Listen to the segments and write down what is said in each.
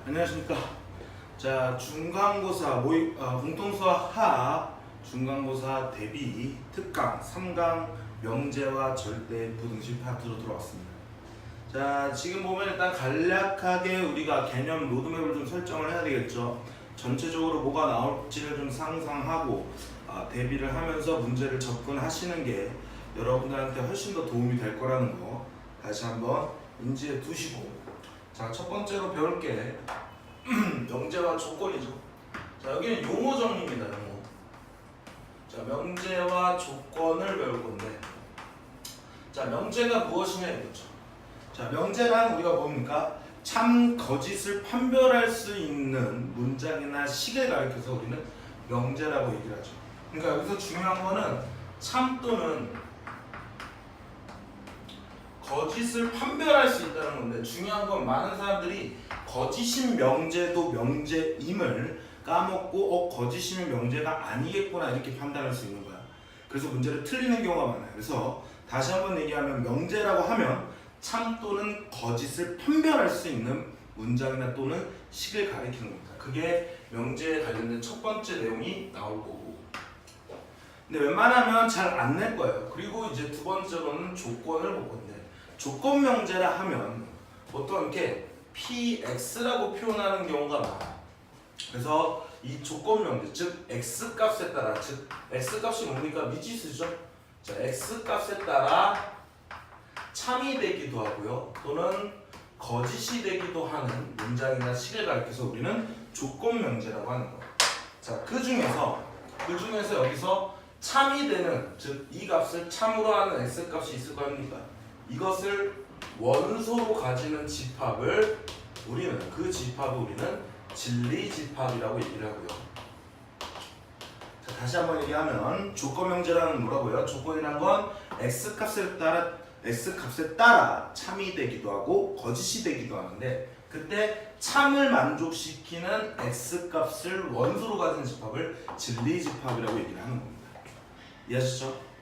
안녕하십니까. 자, 중간고사 공통수학 하 중간고사 대비 특강 3강 명제와 절대 부등식 파트로 들어왔습니다. 자, 지금 보면 일단 간략하게 우리가 개념 로드맵을 좀 설정을 해야 되겠죠. 전체적으로 뭐가 나올지를 좀 상상하고 대비를 하면서 문제를 접근하시는 게 여러분들한테 훨씬 더 도움이 될 거라는 거 다시 한번 인지해 두시고, 자, 첫 번째로 배울 게 명제와 조건이죠. 자, 여기는 용어 정리입니다. 용어. 자, 명제와 조건을 배울 건데, 자, 명제가 무엇이냐 이거죠. 자, 명제란 우리가 뭡니까? 참 거짓을 판별할 수 있는 문장이나 식을 가리켜서 우리는 명제라고 얘기를 하죠. 그러니까 여기서 중요한 거는 참 또는 거짓을 판별할 수 있다는 건데, 중요한 건 많은 사람들이 거짓인 명제도 명제임을 까먹고 거짓이면 명제가 아니겠구나 이렇게 판단할 수 있는 거야. 그래서 문제를 틀리는 경우가 많아요. 그래서 다시 한번 얘기하면 명제라고 하면 참 또는 거짓을 판별할 수 있는 문장이나 또는 식을 가리키는 겁니다. 그게 명제에 관련된 첫 번째 내용이 나올 거고, 근데 웬만하면 잘 안 낼 거예요. 그리고 이제 두 번째로는 조건을 볼 건데, 조건 명제라 하면 보통 이렇게 PX라고 표현하는 경우가 많아요. 그래서 이 조건 명제, 즉 X 값에 따라, 즉 X 값이 뭡니까? 미지수죠. 자, X 값에 따라 참이 되기도 하고요, 또는 거짓이 되기도 하는 문장이나 식을 가리켜서 우리는 조건 명제라고 하는 거예요. 자, 그 중에서 여기서 참이 되는, 즉 이 값을 참으로 하는 X 값이 있을 거 아닙니까? 이것을 원소로 가지는 집합을 우리는 진리집합이라고 얘기를 하고요. 자, 다시 한번 얘기하면 조건 명제라는 뭐라고요? 조건이란 건 X 값에 따라 참이 되기도 하고 거짓이 되기도 하는데, 그때 참을 만족시키는 X 값을 원소로 가진 집합을 진리집합이라고 얘기를 하는 겁니다. 이해하시죠?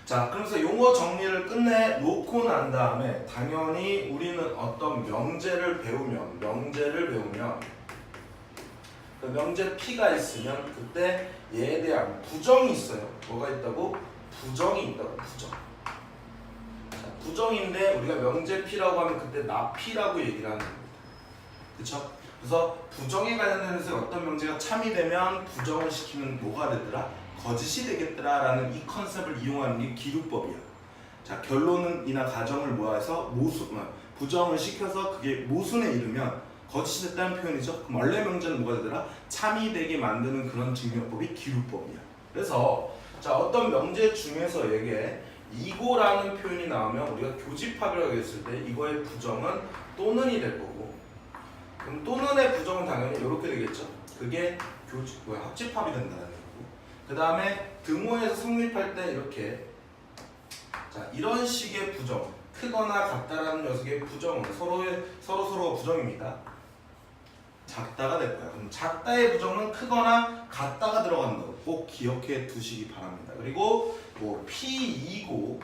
자, 그래서 용어 정리를 끝내 놓고 난 다음에 당연히 우리는 어떤 명제를 배우면 그 명제 P가 있으면 그때 얘에 대한 부정이 있어요. 뭐가 있다고? 부정이 있다고. 부정. 자, 부정인데 우리가 명제 P라고 하면 그때 나 P라고 얘기를 하는 겁니다. 그쵸? 그래서 부정에 관련해서 어떤 명제가 참이 되면 부정을 시키면 뭐가 되더라? 거짓이 되겠더라 라는 이 컨셉을 이용하는 게 기루법이야. 자, 결론이나 가정을 모아서 부정을 시켜서 그게 모순에 이르면 거짓이 됐다는 표현이죠. 그럼 원래 명제는 뭐가 되더라? 참이 되게 만드는 그런 증명법이 기루법이야. 그래서 자, 어떤 명제 중에서 여기에 이고라는 표현이 나오면 우리가 교집합이라고 했을 때 이거의 부정은 또는이 될 거고, 그럼 또는의 부정은 당연히 이렇게 되겠죠. 그게 합집합이 된다는 거고, 그 다음에 등호에서 성립할 때 이렇게, 자, 이런 식의 부정, 크거나 같다라는 녀석의 부정은 서로 부정입니다. 작다가 될 거야. 그럼 작다의 부정은 크거나 같다가 들어간다고 꼭 기억해 두시기 바랍니다. 그리고 뭐 P2고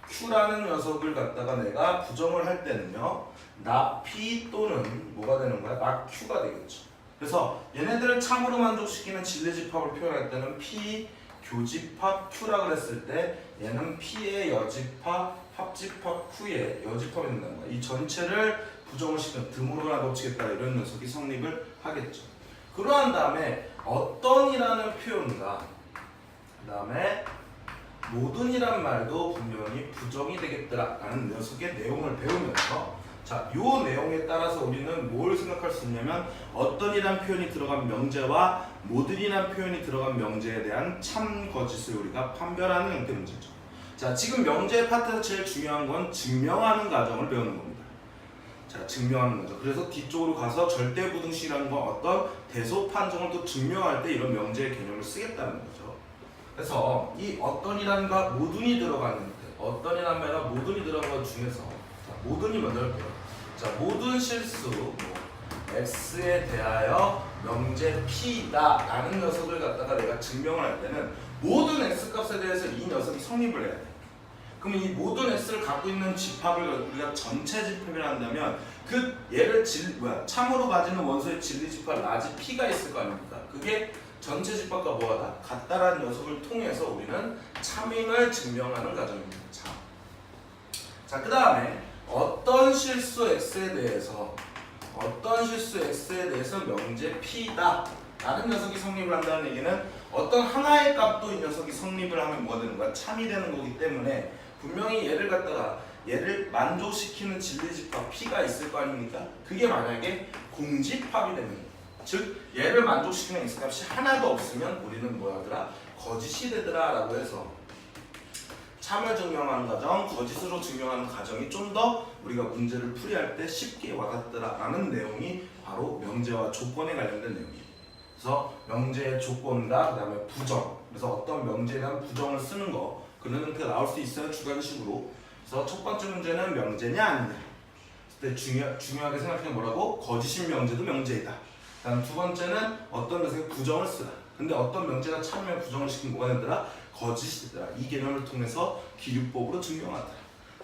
Q라는 녀석을 갖다가 내가 부정을 할 때는요, 나 P 또는 뭐가 되는 거야? 나 Q가 되겠죠. 그래서 얘네들을 참으로 만족시키는 진리집합을 표현할 때는 P 교집합 Q라 그랬을 때 얘는 P의 여집합 합집합 Q의 여집합이 된다는 거야. 이 전체를 부정을 시키면 드물어나 덮치겠다 이런 녀석이 성립을 하겠죠. 그러한 다음에 어떤이라는 표현과 그 다음에 모든이란 말도 분명히 부정이 되겠더라라는 녀석의 내용을 배우면서, 자, 요 내용에 따라서 우리는 뭘 생각할 수 있냐면 어떤이란 표현이 들어간 명제와 모든이란 표현이 들어간 명제에 대한 참 거짓을 우리가 판별하는 형태 문제죠. 자, 지금 명제 파트에서 제일 중요한 건 증명하는 과정을 배우는 겁니다. 자, 증명하는 거죠. 그래서 뒤쪽으로 가서 절대부등식이라는 건 어떤 대소 판정을 또 증명할 때 이런 명제의 개념을 쓰겠다는 거죠. 그래서 이 어떤이란과 모든이 들어가는 어떤이란 말과 모든이 들어간 것 중에서, 자, 모든이 먼저 할게요. 자, 모든 실수 X에 대하여 명제 P다 라는 녀석을 갖다가 내가 증명을 할 때는 모든 X 값에 대해서 이 녀석이 성립을 해야 돼. 그럼 이 모든 x를 갖고 있는 집합을 우리가 전체 집합이라 한다면 그 얘를 참으로 가지는 원소의 진리 집합 라지 p가 있을 거 아닙니까? 그게 전체 집합과 뭐하다? 같다라는 녀석을 통해서 우리는 참임을 증명하는 과정입니다. 자, 그 다음에 어떤 실수 x에 대해서 명제 p다 라는 녀석이 성립을 한다는 얘기는 어떤 하나의 값도 이 녀석이 성립을 하면 뭐가 되는 거야? 참이 되는 거기 때문에 분명히 얘를 만족시키는 진리집합 p가 있을 거 아닙니까? 그게 만약에 공집합이 되면, 즉 얘를 만족시키는 x값이 하나도 없으면 우리는 뭐하더라? 거짓이 되더라 라고 해서 참을 증명하는 과정, 거짓으로 증명하는 과정이 좀 더 우리가 문제를 풀이할 때 쉽게 와닿더라 라는 내용이 바로 명제와 조건에 관련된 내용이에요. 그래서 명제의 조건과 그 다음에 부정, 그래서 어떤 명제에 대한 부정을 쓰는 거, 그는 그 나올 수 있어요, 주관식으로. 그래서 첫 번째 문제는 명제냐 아니냐. 그때 중요하게 생각해 뭐라고? 거짓인 명제도 명제이다. 다음 두 번째는 어떤 녀석의 부정을 쓰다. 근데 어떤 명제가 참으면 부정을 시키면 뭐가 되더라? 거짓이더라. 이 개념을 통해서 기류법으로 증명하더라.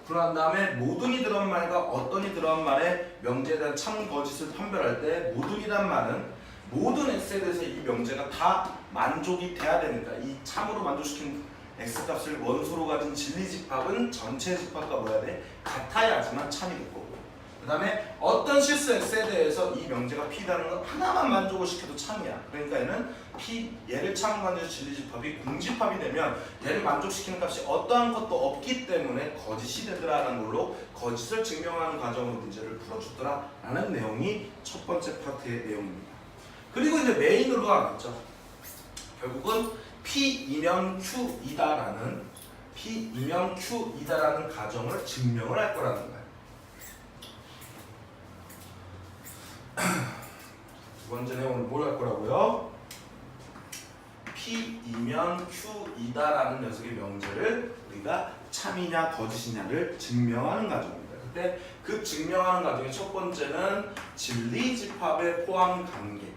그런 다음에 모든이 들어간 말과 어떤이 들어간 말의 명제에 대한 참 거짓을 판별할 때 모든이란 말은 모든 x에 대해서 이 명제가 다 만족이 돼야 되니까 이 참으로 만족시킨 x값을 원소로 가진 진리집합은 전체 집합과 뭐야 돼? 같아야지만 참이 될 거고, 그 다음에 어떤 실수 x에 대해서 이 명제가 p라는 건 하나만 만족을 시켜도 참이야. 그러니까 얘는 얘를 참으로 만드는 진리집합이 공집합이 되면 얘를 만족시키는 값이 어떠한 것도 없기 때문에 거짓이 되더라라는 걸로 거짓을 증명하는 과정으로 문제를 풀어주더라 라는 내용이 첫 번째 파트의 내용입니다. 그리고 이제 메인으로 나왔죠. 결국은 P이면 Q이다라는 가정을 증명을 할 거라는 거예요. 두 번째 내용은 뭘 할 거라고요? P이면 Q이다라는 녀석의 명제를 우리가 참이냐 거짓이냐를 증명하는 과정입니다. 그때 그 증명하는 과정의 첫 번째는 진리집합의 포함관계.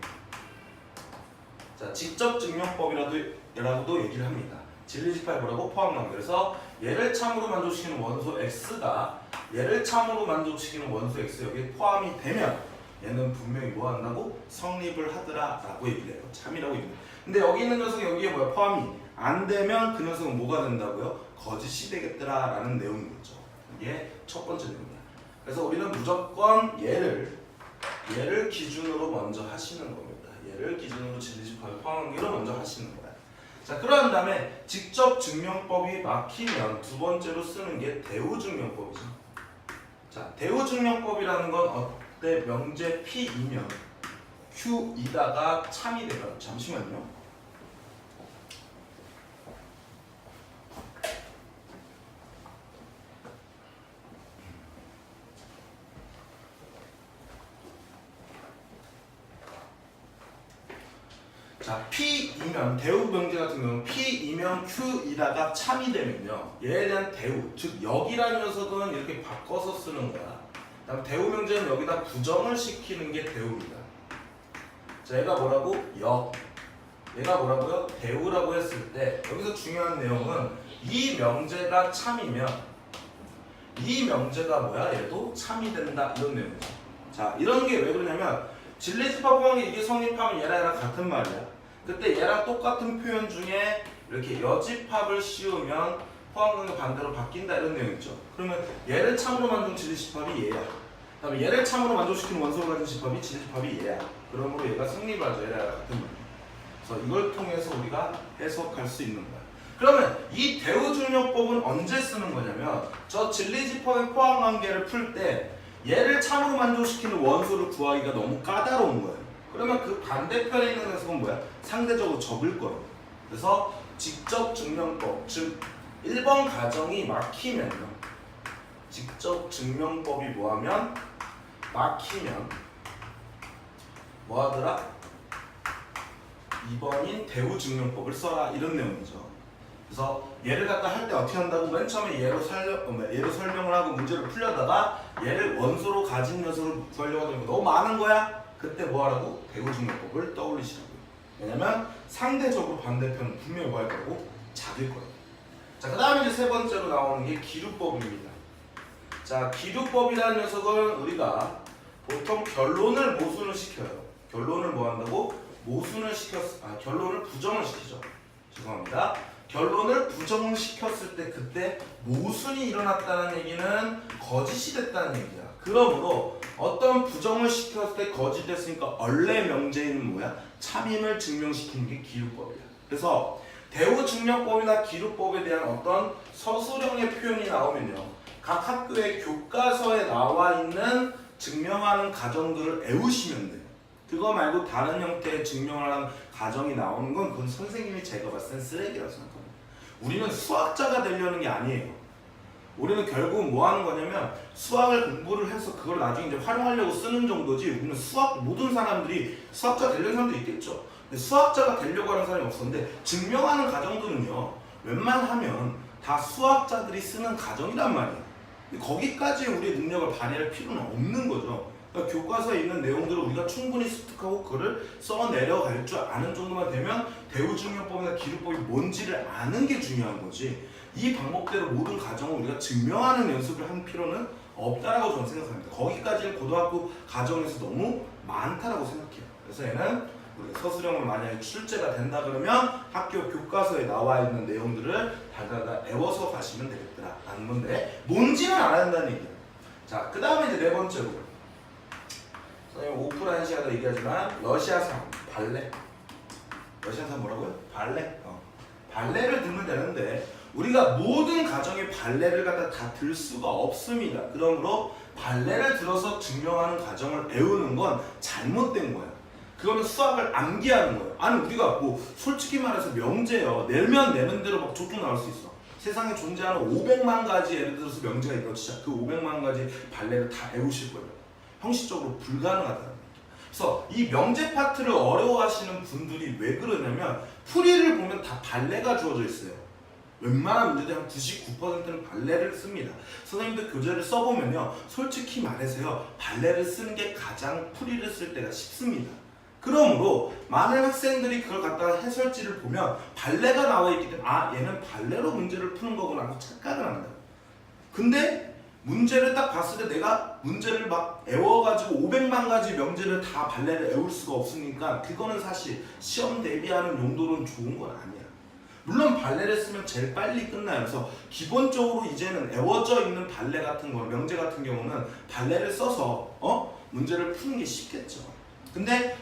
자, 직접 증명법이라고도 얘기를 합니다. 진리집합이 뭐라고? 포함관계. 그래서 얘를 참으로 만족시키는 원소 x가 얘를 참으로 만족시키는 원소 x 여기에 포함이 되면 얘는 분명히 뭐 한다고? 성립을 하더라 라고 얘기를 해요. 참이라고 얘기해요. 근데 여기 있는 녀석이 여기에 뭐야? 포함이 안 되면 그 녀석은 뭐가 된다고요? 거짓이 되겠더라 라는 내용인 거죠. 이게 첫 번째 내용이야. 그래서 우리는 무조건 얘를 기준으로 먼저 하시는 겁니다. 얘를 기준으로 진리집합의 포함관계로 먼저 하시는 거야. 자, 그런 다음에 직접 증명법이 막히면 두 번째로 쓰는 게 대우증명법이죠. 자, 대우증명법이라는 건 어때? 명제 P이면 Q이다가 참이 되면, 잠시만요. 자, P이면 대우 명제 같은 경우는 P이면 Q이다가 참이 되면요, 얘에 대한 대우, 즉 여기라는 녀석은 이렇게 바꿔서 쓰는 거야. 다음 대우 명제는 여기다 부정을 시키는 게 대우입니다. 자, 얘가 뭐라고? 얘가 뭐라고요? 대우라고 했을 때 여기서 중요한 내용은 이 명제가 참이면 이 명제가 뭐야? 얘도 참이 된다 이런 내용이죠. 자, 이런 게 왜 그러냐면 진리집합 포함이 이게 성립하면 얘랑 같은 말이야. 그때 얘랑 똑같은 표현 중에 이렇게 여집합을 씌우면 포함관계 반대로 바뀐다 이런 내용 있죠. 그러면 얘를 참으로 만든 진리집합이 얘야. 그다음에 얘를 참으로 만족시키는 원소를 가진 집합이 진리집합이 얘야. 그러므로 얘가 성립하죠. 얘랑 같은 말. 그래서 이걸 통해서 우리가 해석할 수 있는 거야. 그러면 이 대우증명법은 언제 쓰는 거냐면 저 진리집합의 포함관계를 풀 때 얘를 참으로 만족시키는 원소를 구하기가 너무 까다로운 거예요. 그러면 그 반대편에 있는 녀석은 뭐야? 상대적으로 적을 거예요. 그래서 직접 증명법, 즉 1번 가정이 막히면요, 직접 증명법이 뭐하면? 막히면 뭐하더라? 2번인 대우증명법을 써라 이런 내용이죠. 그래서 얘를 갖다 할 때 어떻게 한다고? 맨 처음에 얘로 설명을 하고 문제를 풀려다가 얘를 원소로 가진 녀석을 구하려고 하면 너무 많은 거야? 그때 뭐 하라고? 대우증명법을 떠올리시라고요. 왜냐면 상대적으로 반대편은 분명히 뭐 할 거고? 작을 거예요. 자, 그 다음에 이제 세 번째로 나오는 게 기류법입니다. 자, 기류법이라는 녀석은 우리가 보통 결론을 모순을 시켜요. 결론을 뭐 한다고? 결론을 부정을 시키죠. 죄송합니다. 결론을 부정을 시켰을 때 그때 모순이 일어났다는 얘기는 거짓이 됐다는 얘기야. 그러므로 어떤 부정을 시켰을 때 거짓이 됐으니까 원래 명제는 뭐야? 참임을 증명시키는 게 기류법이야. 그래서 대우증명법이나 기류법에 대한 어떤 서술형의 표현이 나오면요, 각 학교의 교과서에 나와 있는 증명하는 가정들을 외우시면 돼요. 그거 말고 다른 형태의 증명을 하는 가정이 나오는 건 그건 선생님이 제가 봤을 땐 쓰레기라고 생각합니다. 우리는 수학자가 되려는 게 아니에요. 우리는 결국 뭐 하는 거냐면 수학을 공부를 해서 그걸 나중에 이제 활용하려고 쓰는 정도지, 우리는 모든 사람들이 수학자 되려는 사람도 있겠죠. 근데 수학자가 되려고 하는 사람이 없었는데 증명하는 가정들은요, 웬만하면 다 수학자들이 쓰는 가정이란 말이에요. 근데 거기까지 우리의 능력을 발휘할 필요는 없는 거죠. 그러니까 교과서에 있는 내용들을 우리가 충분히 습득하고 그걸 써내려갈 줄 아는 정도만 되면 대우증명법이나 기류법이 뭔지를 아는 게 중요한 거지, 이 방법대로 모든 가정을 우리가 증명하는 연습을 할 필요는 없다라고 저는 생각합니다. 거기까지는 고등학교 가정에서 너무 많다라고 생각해요. 그래서 얘는 우리가 서술형으로 만약에 출제가 된다 그러면 학교 교과서에 나와 있는 내용들을 달달달 외워서 가시면 되겠더라 라는 건데, 뭔지는 알아야 된다는 얘기예요. 자, 그 다음에 이제 네 번째로 선생님 오프라인 시간에 얘기하지만 러시아상 발레, 러시아상 뭐라고요? 발레. 발레를 들면 되는데 우리가 모든 가정의 발레를 갖다 다 들 수가 없습니다. 그러므로 발레를 들어서 증명하는 가정을 외우는 건 잘못된 거야. 그거는 수학을 암기하는 거예요. 아니 우리가 뭐 솔직히 말해서 명제요, 내면 대로 막 족족 나올 수 있어. 세상에 존재하는 500만 가지 예를 들어서 명제가 있다고 진짜 그 500만 가지 발레를 다 외우실 거예요. 형식적으로 불가능하다는 얘기예요. 그래서 이 명제 파트를 어려워하시는 분들이 왜 그러냐면 풀이를 보면 다 발레가 주어져 있어요. 웬만한 문제들 한 99%는 발레를 씁니다. 선생님들 교재를 써보면요, 솔직히 말해서요, 발레를 쓰는 게 가장 풀이를 쓸 때가 쉽습니다. 그러므로 많은 학생들이 그걸 갖다가 해설지를 보면 발레가 나와 있기 때문에 아, 얘는 발레로 문제를 푸는 거구나 하고 착각을 한다. 근데 문제를 딱 봤을 때 내가 문제를 막 외워가지고 500만 가지 명제를 다 발레를 외울 수가 없으니까 그거는 사실 시험 대비하는 용도로는 좋은 건 아니야. 물론 발레를 쓰면 제일 빨리 끝나요. 그래서 기본적으로 이제는 외워져 있는 발레 같은 거, 명제 같은 경우는 발레를 써서 문제를 푸는 게 쉽겠죠. 근데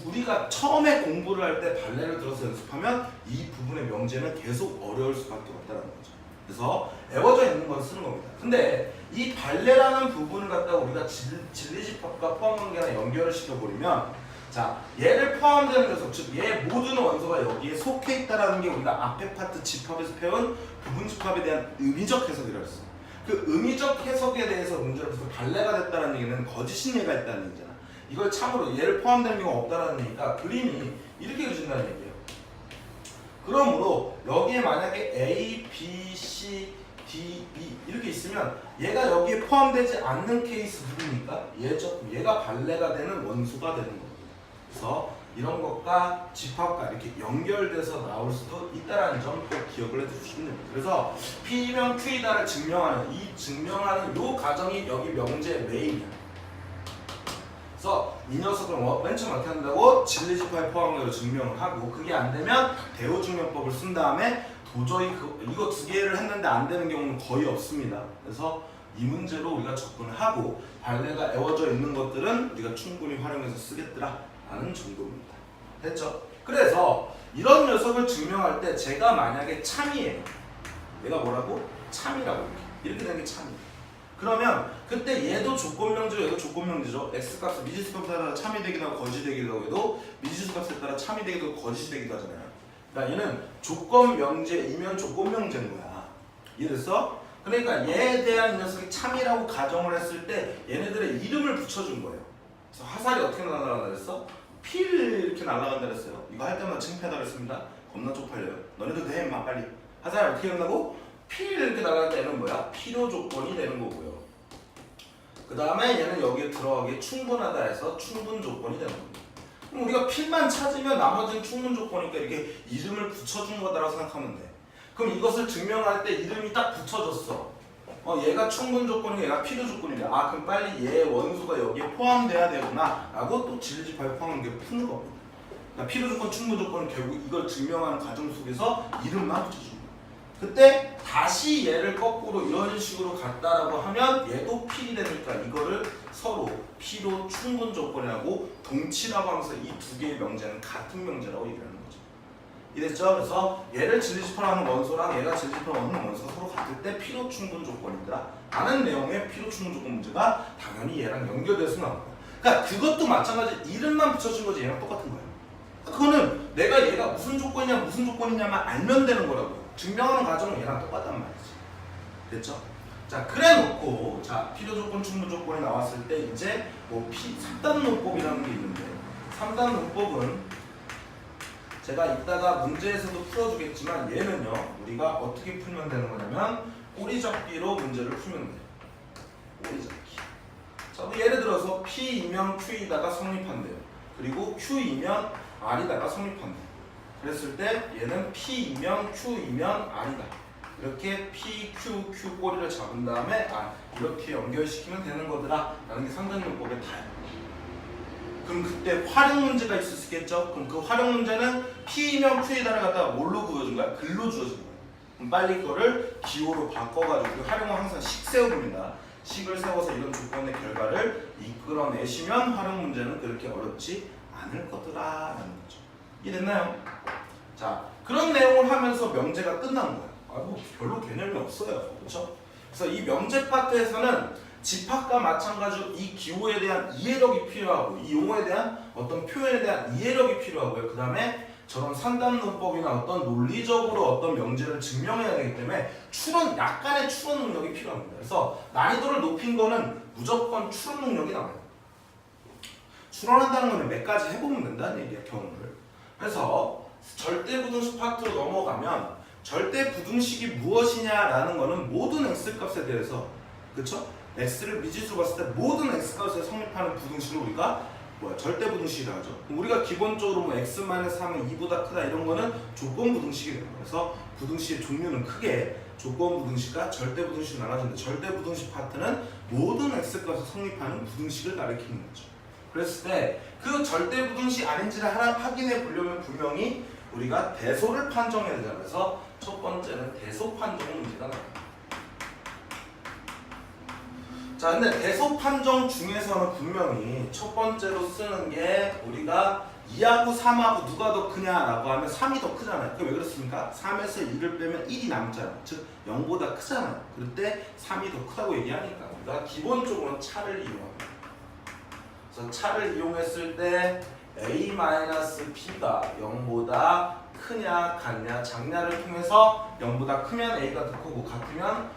우리가 처음에 공부를 할 때 발레를 들어서 연습하면 이 부분의 명제는 계속 어려울 수밖에 없다는 거죠. 그래서 외워져 있는 건 쓰는 겁니다. 근데 이 발레라는 부분을 갖다가 우리가 진리집합과 포함관계나 연결을 시켜버리면, 자, 얘를 포함되는 녀석, 즉 얘 모든 원소가 여기에 속해 있다라는 게 우리가 앞에 파트 집합에서 배운 부분 집합에 대한 의미적 해석이라고 했어요. 그 의미적 해석에 대해서 문제를 풀어서 발레가 됐다는 얘기는 거짓인 예가 있다는 얘기잖아. 이걸 참으로 얘를 포함되는 경우가 없다는 얘기니까 그림이 이렇게 그려진다는 얘기예요. 그러므로 여기에 만약에 A, B, C, D, E 이렇게 있으면 얘가 여기에 포함되지 않는 케이스 누구니까 얘가 발레가 되는 원소가 되는 겁니다. 그래서 이런 것과 집합과 이렇게 연결돼서 나올 수도 있다는 점 꼭 기억을 해주시면 됩니다. 그래서 P면 Q이다를 증명하는 증명하는 요 과정이 여기 명제의 메인이야. 그래서 이 녀석을 맨 처음 어떻게 한다고? 진리집합의 포함력을 증명을 하고, 그게 안 되면 대우증명법을 쓴 다음에 도저히 이거 두 개를 했는데 안 되는 경우는 거의 없습니다. 그래서 이 문제로 우리가 접근을 하고 발레가 외워져 있는 것들은 우리가 충분히 활용해서 쓰겠더라 라는 정도입니다. 됐죠? 그래서 이런 녀석을 증명할 때 제가 만약에 참이에요. 얘가 뭐라고? 참이라고 이렇게 되는 게 참이에요. 그러면 그때 얘도 조건명제고 얘도 조건명제죠. x값을 미지수값에 따라 참이 되기도 하고 거짓이 되기도 하고 얘도 미지수값에 따라 참이 되기도 하고 거짓이 되기도 하잖아요. 그러니까 얘는 조건명제이면 조건명제인 거야. 이해됐어? 그러니까 얘에 대한 녀석이 참이라고 가정을 했을 때 얘네들의 이름을 붙여준 거예요. 그래서 화살이 어떻게 날아간다 그랬어? 필 이렇게 날아간다 그랬어요. 이거 할 때마다 창피하다 그랬습니다. 겁나 쪽팔려요. 너네도 돼 임마 빨리. 화살이 어떻게 된다고? 필 이렇게 날아갈 때는 뭐야? 필요 조건이 되는 거고요. 그 다음에 얘는 여기에 들어가기에 충분하다 해서 충분 조건이 되는 겁니다. 그럼 우리가 필만 찾으면 나머지는 충분 조건이니까 이렇게 이름을 붙여준 거다라고 생각하면 돼. 그럼 이것을 증명할 때 이름이 딱 붙여졌어. 얘가 충분 조건이고 얘가 필요 조건이래. 아, 그럼 빨리 얘 원소가 여기에 포함돼야 되구나 라고 또 진리집합에 포함한 게 푸는 겁니다. 그러니까 필요 조건, 충분 조건은 결국 이걸 증명하는 과정 속에서 이름만 붙여주는 거야. 그때 다시 얘를 거꾸로 이런 식으로 갔다라고 하면 얘도 필이 되니까 이거를 서로 필요 충분 조건이라고 동치라고 하면서 이 두 개의 명제는 같은 명제라고 얘기하는 거죠. 이랬죠? 그래서 얘를 진리집합하는 원소랑 얘가 진리집합하는 원소가 서로 같을 때 필요 충분 조건이다 라는 내용의 필요 충분 조건 문제가 당연히 얘랑 연결돼서 나온 거야. 그러니까 그것도 마찬가지 이름만 붙여준 거지 얘랑 똑같은 거야. 그거는 내가 얘가 무슨 조건이냐만 알면 되는 거라고요. 증명하는 과정은 얘랑 똑같단 말이지. 됐죠? 자, 그래 놓고 자 필요 조건, 충분 조건이 나왔을 때 이제 뭐 3단 논법이라는 게 있는데 3단 논법은 제가 이따가 문제에서도 풀어주겠지만 얘는요 우리가 어떻게 풀면 되는 거냐면 꼬리잡기로 문제를 풀면 돼요. 꼬리잡기. 자, 뭐 예를 들어서 P이면 Q이다가 성립한대요. 그리고 Q이면 R이다가 성립한대요. 그랬을 때 얘는 P이면 Q이면 R이다. 이렇게 P, Q, Q 꼬리를 잡은 다음에 이렇게 연결시키면 되는 거더라 라는 게 3단 논법의 다예요. 그럼 그때 활용 문제가 있을 수 있겠죠? 그럼 그 활용 문제는 P이면 Q이다를 갖다가 뭘로 그려준 거야? 글로 주어진 거야. 그럼 빨리 그거를 기호로 바꿔가지고 활용은 항상 식 세워봅니다. 식을 세워서 이런 조건의 결과를 이끌어내시면 활용 문제는 그렇게 어렵지 않을 거더라 라는 거죠. 이해됐나요? 자, 그런 내용을 하면서 명제가 끝나는 거야. 뭐 별로 개념이 없어요. 그렇죠? 그래서 이 명제 파트에서는 집합과 마찬가지로 이 기호에 대한 이해력이 필요하고 이 용어에 대한 어떤 표현에 대한 이해력이 필요하고요. 그 다음에 저런 산단 논법이나 어떤 논리적으로 어떤 명제를 증명해야 되기 때문에 약간의 추론 능력이 필요합니다. 그래서 난이도를 높인 거는 무조건 추론 능력이 나와요. 추론한다는 거는 몇 가지 해보면 된다는 얘기야, 경우를. 그래서 절대부등식 파트로 넘어가면 절대부등식이 무엇이냐라는 거는 모든 x값에 대해서, 그쵸? x를 미지수로 봤을 때 모든 x값에 성립하는 부등식을 우리가 절대부등식이라고 하죠. 우리가 기본적으로 뭐 x-3은 2보다 크다 이런 거는 조건부등식이 돼요. 그래서 부등식의 종류는 크게 조건부등식과 절대부등식으로 나눠지는데 절대부등식 파트는 모든 x값에 성립하는 부등식을 가리키는 거죠. 그랬을 때 그 절대부등식 아닌지를 확인해 보려면 분명히 우리가 대소를 판정해야 되잖아요. 그래서 첫 번째는 대소 판정 문제가 나옵니다. 자, 근데 대소 판정 중에서는 분명히 첫 번째로 쓰는 게 우리가 2하고 3하고 누가 더 크냐라고 하면 3이 더 크잖아요. 그게 왜 그렇습니까? 3에서 2를 빼면 1이 남잖아요. 즉 0보다 크잖아요. 그럴 때 3이 더 크다고 얘기하니까 우리가 기본적으로는 차를 이용합니다. 그래서 차를 이용했을 때 a-b가 0보다 크냐 같냐 작냐를 통해서 0보다 크면 a가 더 크고 같으면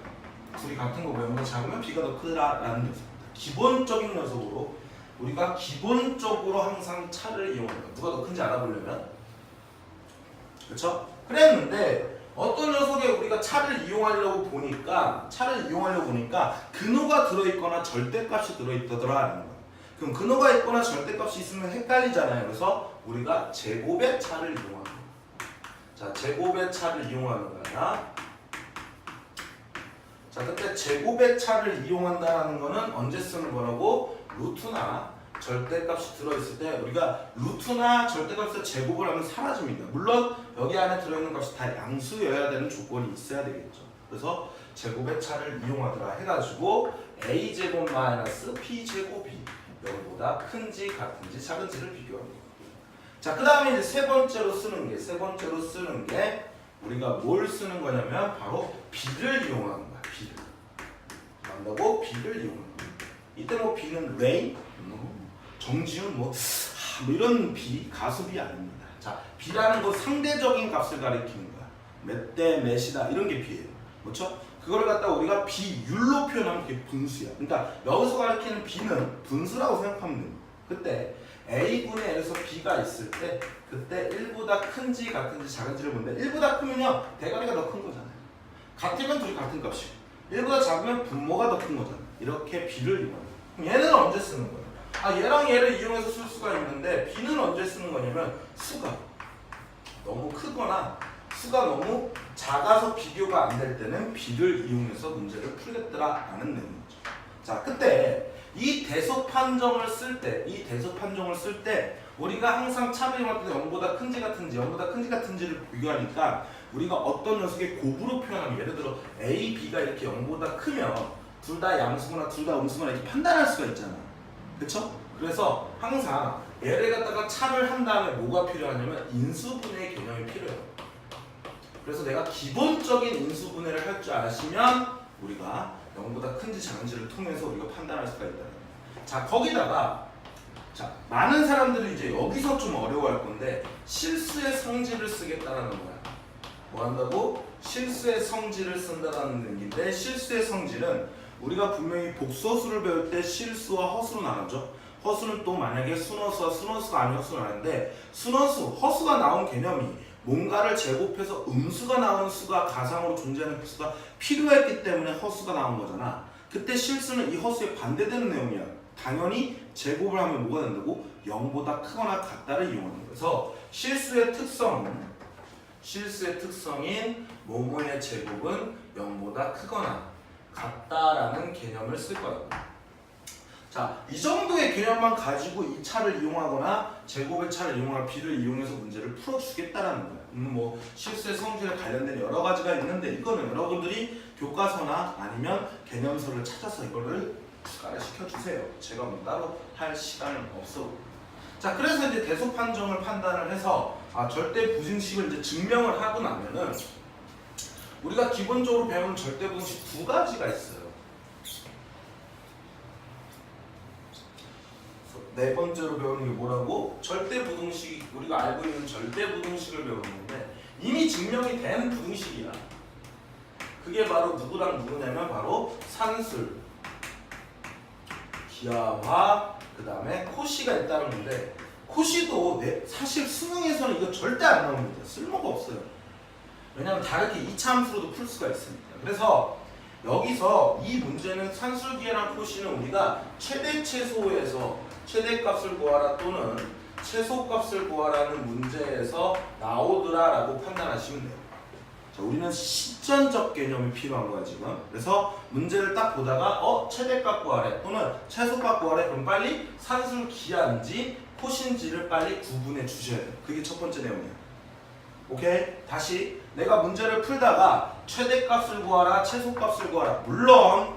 둘이 같은 거고 0보다 작으면 b가 더 크다라는 녀석입니다. 기본적인 녀석으로 우리가 기본적으로 항상 차를 이용합니다. 누가 더 큰지 알아보려면. 그렇죠? 그랬는데 어떤 녀석에 우리가 차를 이용하려고 보니까 근호가 들어있거나 절대값이 들어있더라라는 거예요. 그럼 근호가 있거나 절대값이 있으면 헷갈리잖아요. 그래서 우리가 제곱의 차를 이용하는 거예요. 자, 제곱의 차를 이용하는 거야. 자, 그때 제곱의 차를 이용한다는 거는 언제 쓰는 거라고? 루트나 절대값이 들어있을 때 우리가 루트나 절대값에서 제곱을 하면 사라집니다. 물론 여기 안에 들어있는 값이 다 양수여야 되는 조건이 있어야 되겠죠. 그래서 제곱의 차를 이용하더라 해가지고 a제곱 마이너스 b제곱이 0보다 큰지 같은지 작은지를 비교합니다. 자, 그 다음에 이제 세 번째로 쓰는 게 우리가 뭘 쓰는 거냐면 바로 b를 이용하는 거야. b를. 만나고 b를 이용하는 거야. 이때 뭐 b는 레인, 정지훈 뭐 이런 b, 가수비 아닙니다. 자, b라는 거 상대적인 값을 가리키는 거야. 몇 대 몇이다 이런 게 b예요. 그렇죠? 그걸 갖다 우리가 비율로 표현하면 그게 분수야. 그러니까 여기서 가리키는 b는 분수라고 생각하면 됩니다. 그때 a분의 n에서 b가 있을 때 그때 1보다 큰지 같은지 작은지를 보는데 1보다 크면요 대가리가 더 큰 거잖아요. 같으면 둘이 같은 값이고 1보다 작으면 분모가 더 큰 거잖아요. 이렇게 b를 이용합니다. 그럼 얘는 언제 쓰는 거예요? 얘랑 얘를 이용해서 쓸 수가 있는데 b는 언제 쓰는 거냐면 수가 너무 크거나 수가 너무 작아서 비교가 안 될 때는 b를 이용해서 문제를 풀겠더라라는 내용이죠. 자, 그때 이 대소 판정을 쓸 때 우리가 항상 차를 이용할 때 0보다 큰지 같은지 0보다 큰지 같은지를 비교하니까 우리가 어떤 녀석의 곱으로 표현하면 예를 들어 A, B가 이렇게 0보다 크면 둘 다 양수거나 둘 다 음수거나 이렇게 판단할 수가 있잖아. 그쵸? 그래서 항상 얘를 갖다가 차를 한 다음에 뭐가 필요하냐면 인수분해 개념이 필요해요. 그래서 내가 기본적인 인수분해를 할 줄 아시면 우리가 0보다 큰지 작은지를 통해서 우리가 판단할 수가 있다. 자, 거기다가 자, 많은 사람들이 이제 여기서 좀 어려워할 건데 실수의 성질을 쓰겠다라는 거야. 뭐 한다고? 실수의 성질을 쓴다라는 얘기인데 실수의 성질은 우리가 분명히 복소수를 배울 때 실수와 허수로 나누죠. 허수는 또 만약에 순허수와 순허수가 아닌 허수로 나누는데 순허수, 허수가 나온 개념이 뭔가를 제곱해서 음수가 나오는 수가 가상으로 존재하는 수가 필요했기 때문에 허수가 나온 거잖아. 그때 실수는 이 허수에 반대되는 내용이야. 당연히 제곱을 하면 뭐가 된다고? 0보다 크거나 같다를 이용하는 거예요. 그래서 실수의 특성인 뭐뭐의 제곱은 0보다 크거나 같다라는 개념을 쓸 거예요. 자, 이 정도의 개념만 가지고 이 차를 이용하거나 제곱의 차를 이용하거나 b를 이용해서 문제를 풀어주겠다라는 거예요. 뭐 실수의 성질에 관련된 여러 가지가 있는데 이거는 여러분들이 교과서나 아니면 개념서를 찾아서 이거를 추가를 시켜주세요. 제가 뭐 따로 할 시간은 없어. 자, 그래서 이제 대소 판정을 판단을 해서 절대 부등식을 이제 증명을 하고 나면은 우리가 기본적으로 배우는 절대 부등식 두 가지가 있어요. 네 번째로 배우는 게 뭐라고? 절대 부등식, 우리가 알고 있는 절대 부등식을 배우는 건데 이미 증명이 된 부등식이야. 그게 바로 누구랑 누구냐면 바로 산술, 기하와 그 다음에 코시가 있다는 건데 코시도 사실 수능에서는 이거 절대 안 나옵니다. 쓸모가 없어요. 왜냐하면 다르게 이차함수로도 풀 수가 있으니까. 그래서 여기서 이 문제는 산술기하랑 코시는 우리가 최대 최소에서 최대값을 구하라 또는 최소값을 구하라는 문제에서 나오더라라고 판단하시면 돼요. 자, 우리는 실전적 개념이 필요한 거야 지금. 그래서 문제를 딱 보다가 최대값 구하래 또는 최소값 구하래 그럼 빨리 산술기하인지 코시인지를 빨리 구분해 주셔야 돼요. 그게 첫 번째 내용이야. 오케이? 다시 내가 문제를 풀다가 최대값을 구하라 최소값을 구하라 물론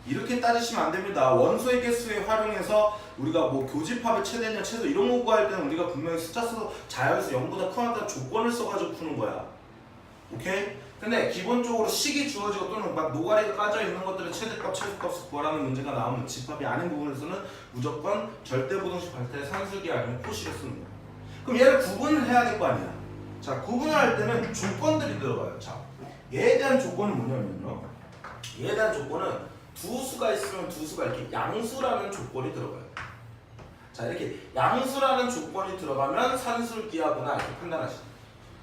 이렇게 따지시면 안 됩니다. 원소의 개수에 활용해서 우리가 뭐 교집합의 최대냐 최소 이런 거 구할 때는 우리가 분명히 숫자 써서 자연수 0보다 크다는 조건을 써가지고 푸는 거야. 오케이? 근데 기본적으로 식이 주어지고 또는 막 노가리가 까져 있는 것들의 최대값 최소값을 구하라는 문제가 나오면 집합이 아닌 부분에서는 무조건 절대부등식 발달의 산술기 아니면 코시를 쓰는 거야. 그럼 얘를 구분을 해야 될 거 아니야. 자, 구분을 할 때는 조건들이 들어가요. 자, 얘에 대한 조건은 뭐냐면요. 얘에 대한 조건은 두 수가 있으면 두 수가 이렇게 양수라는 조건이 들어가요. 자, 이렇게 양수라는 조건이 들어가면 산술기하구나 이렇게 판단하시죠.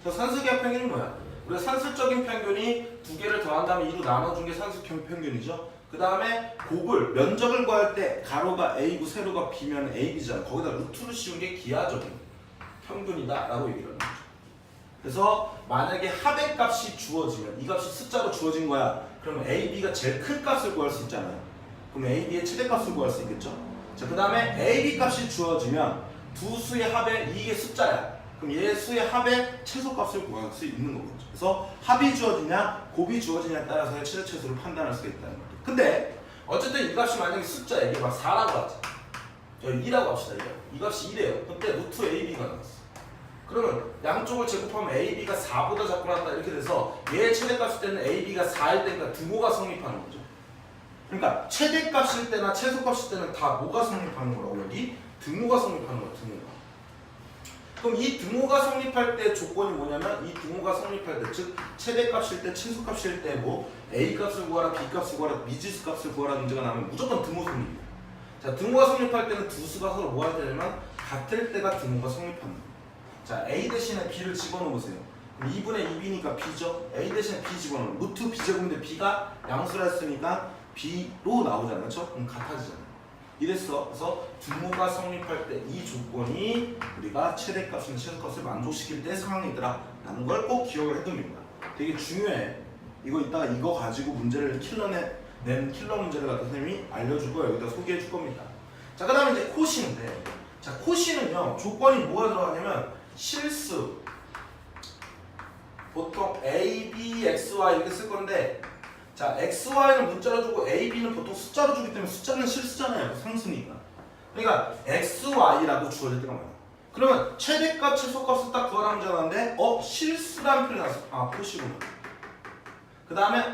그래서 산술기하 평균은 뭐야? 우리가 산술적인 평균이 두 개를 더한 다음에 2로 나눠준 게 산술 평균이죠. 그 다음에 곱을 면적을 구할 때 가로가 A고 세로가 B면 AB잖아. 거기다 루트를 씌운 게 기하적인 평균이다 라고 얘기를 하는 거죠. 그래서 만약에 합의 값이 주어지면 이 값이 숫자로 주어진 거야. 그러면 AB가 제일 큰 값을 구할 수 있잖아요. 그럼 AB의 최대값을 구할 수 있겠죠. 자, 그 다음에 AB 값이 주어지면 두 수의 합의 이게 숫자야. 그럼 얘 수의 합의 최소값을 구할 수 있는 거죠. 그래서 합이 주어지냐 곱이 주어지냐에 따라서 최대 최소를 판단할 수가 있다는 거죠. 근데 어쨌든 이 값이 만약에 숫자야. 이게 막 4라고 하자. 여기 2라고 합시다. 이 값이 2래요. 그때 루트 AB가 나왔어. 그러면 양쪽을 제곱하면 AB가 4보다 작고 나왔다 이렇게 돼서 얘의 최대값일 때는 AB가 4일 때니까 등호가 성립하는 거죠. 그러니까 최대값일 때나 최소값일 때는 다 뭐가 성립하는 거라고? 여기 등호가 성립하는 거야. 등호가. 그럼 이 등호가 성립할 때 조건이 뭐냐면 이 등호가 성립할 때 즉 최대값일 때 최소값일 때 뭐 A값을 구하라 B값을 구하라 미지수값을 구하라 문제가 나오면 무조건 등호 성립이야. 자, 등호가 성립할 때는 두 수가 서로 뭐 할 때냐면 같을 때가 등호가 성립하는 거야. 자, A 대신에 B를 집어넣으세요. 그럼 2분의 2B니까 B죠? A 대신에 B 집어넣으면 루트 B제곱인데 B가 양수라 했으니까 B로 나오잖아요. 그렇죠? 그럼 같아지잖아요. 이랬어. 그래서 등호가 성립할 때 이 조건이 우리가 최대값이나 최소값을 만족시킬 때 상황이더라 라는 걸 꼭 기억을 해둡니다. 되게 중요해. 이거 이따가 이거 가지고 문제를 낸 킬러 문제를 갖다 선생님이 알려주고 여기다 소개해 줄 겁니다. 자, 그 다음에 이제 코시인데, 자, 코시는요 조건이 뭐가 들어가냐면 실수, 보통 A, B, X, Y 이렇게 쓸 건데, 자, X, Y는 문자로 주고 A, B는 보통 숫자로 주기 때문에 숫자는 실수잖아요. 상수니까. 그러니까 X, Y라고 주어질 때가 많아요. 그러면 최대값, 최소값을 딱 구하라는 문제가 나왔는데 실수라는 표현이 나왔어. 아, 코시구나. 그 다음에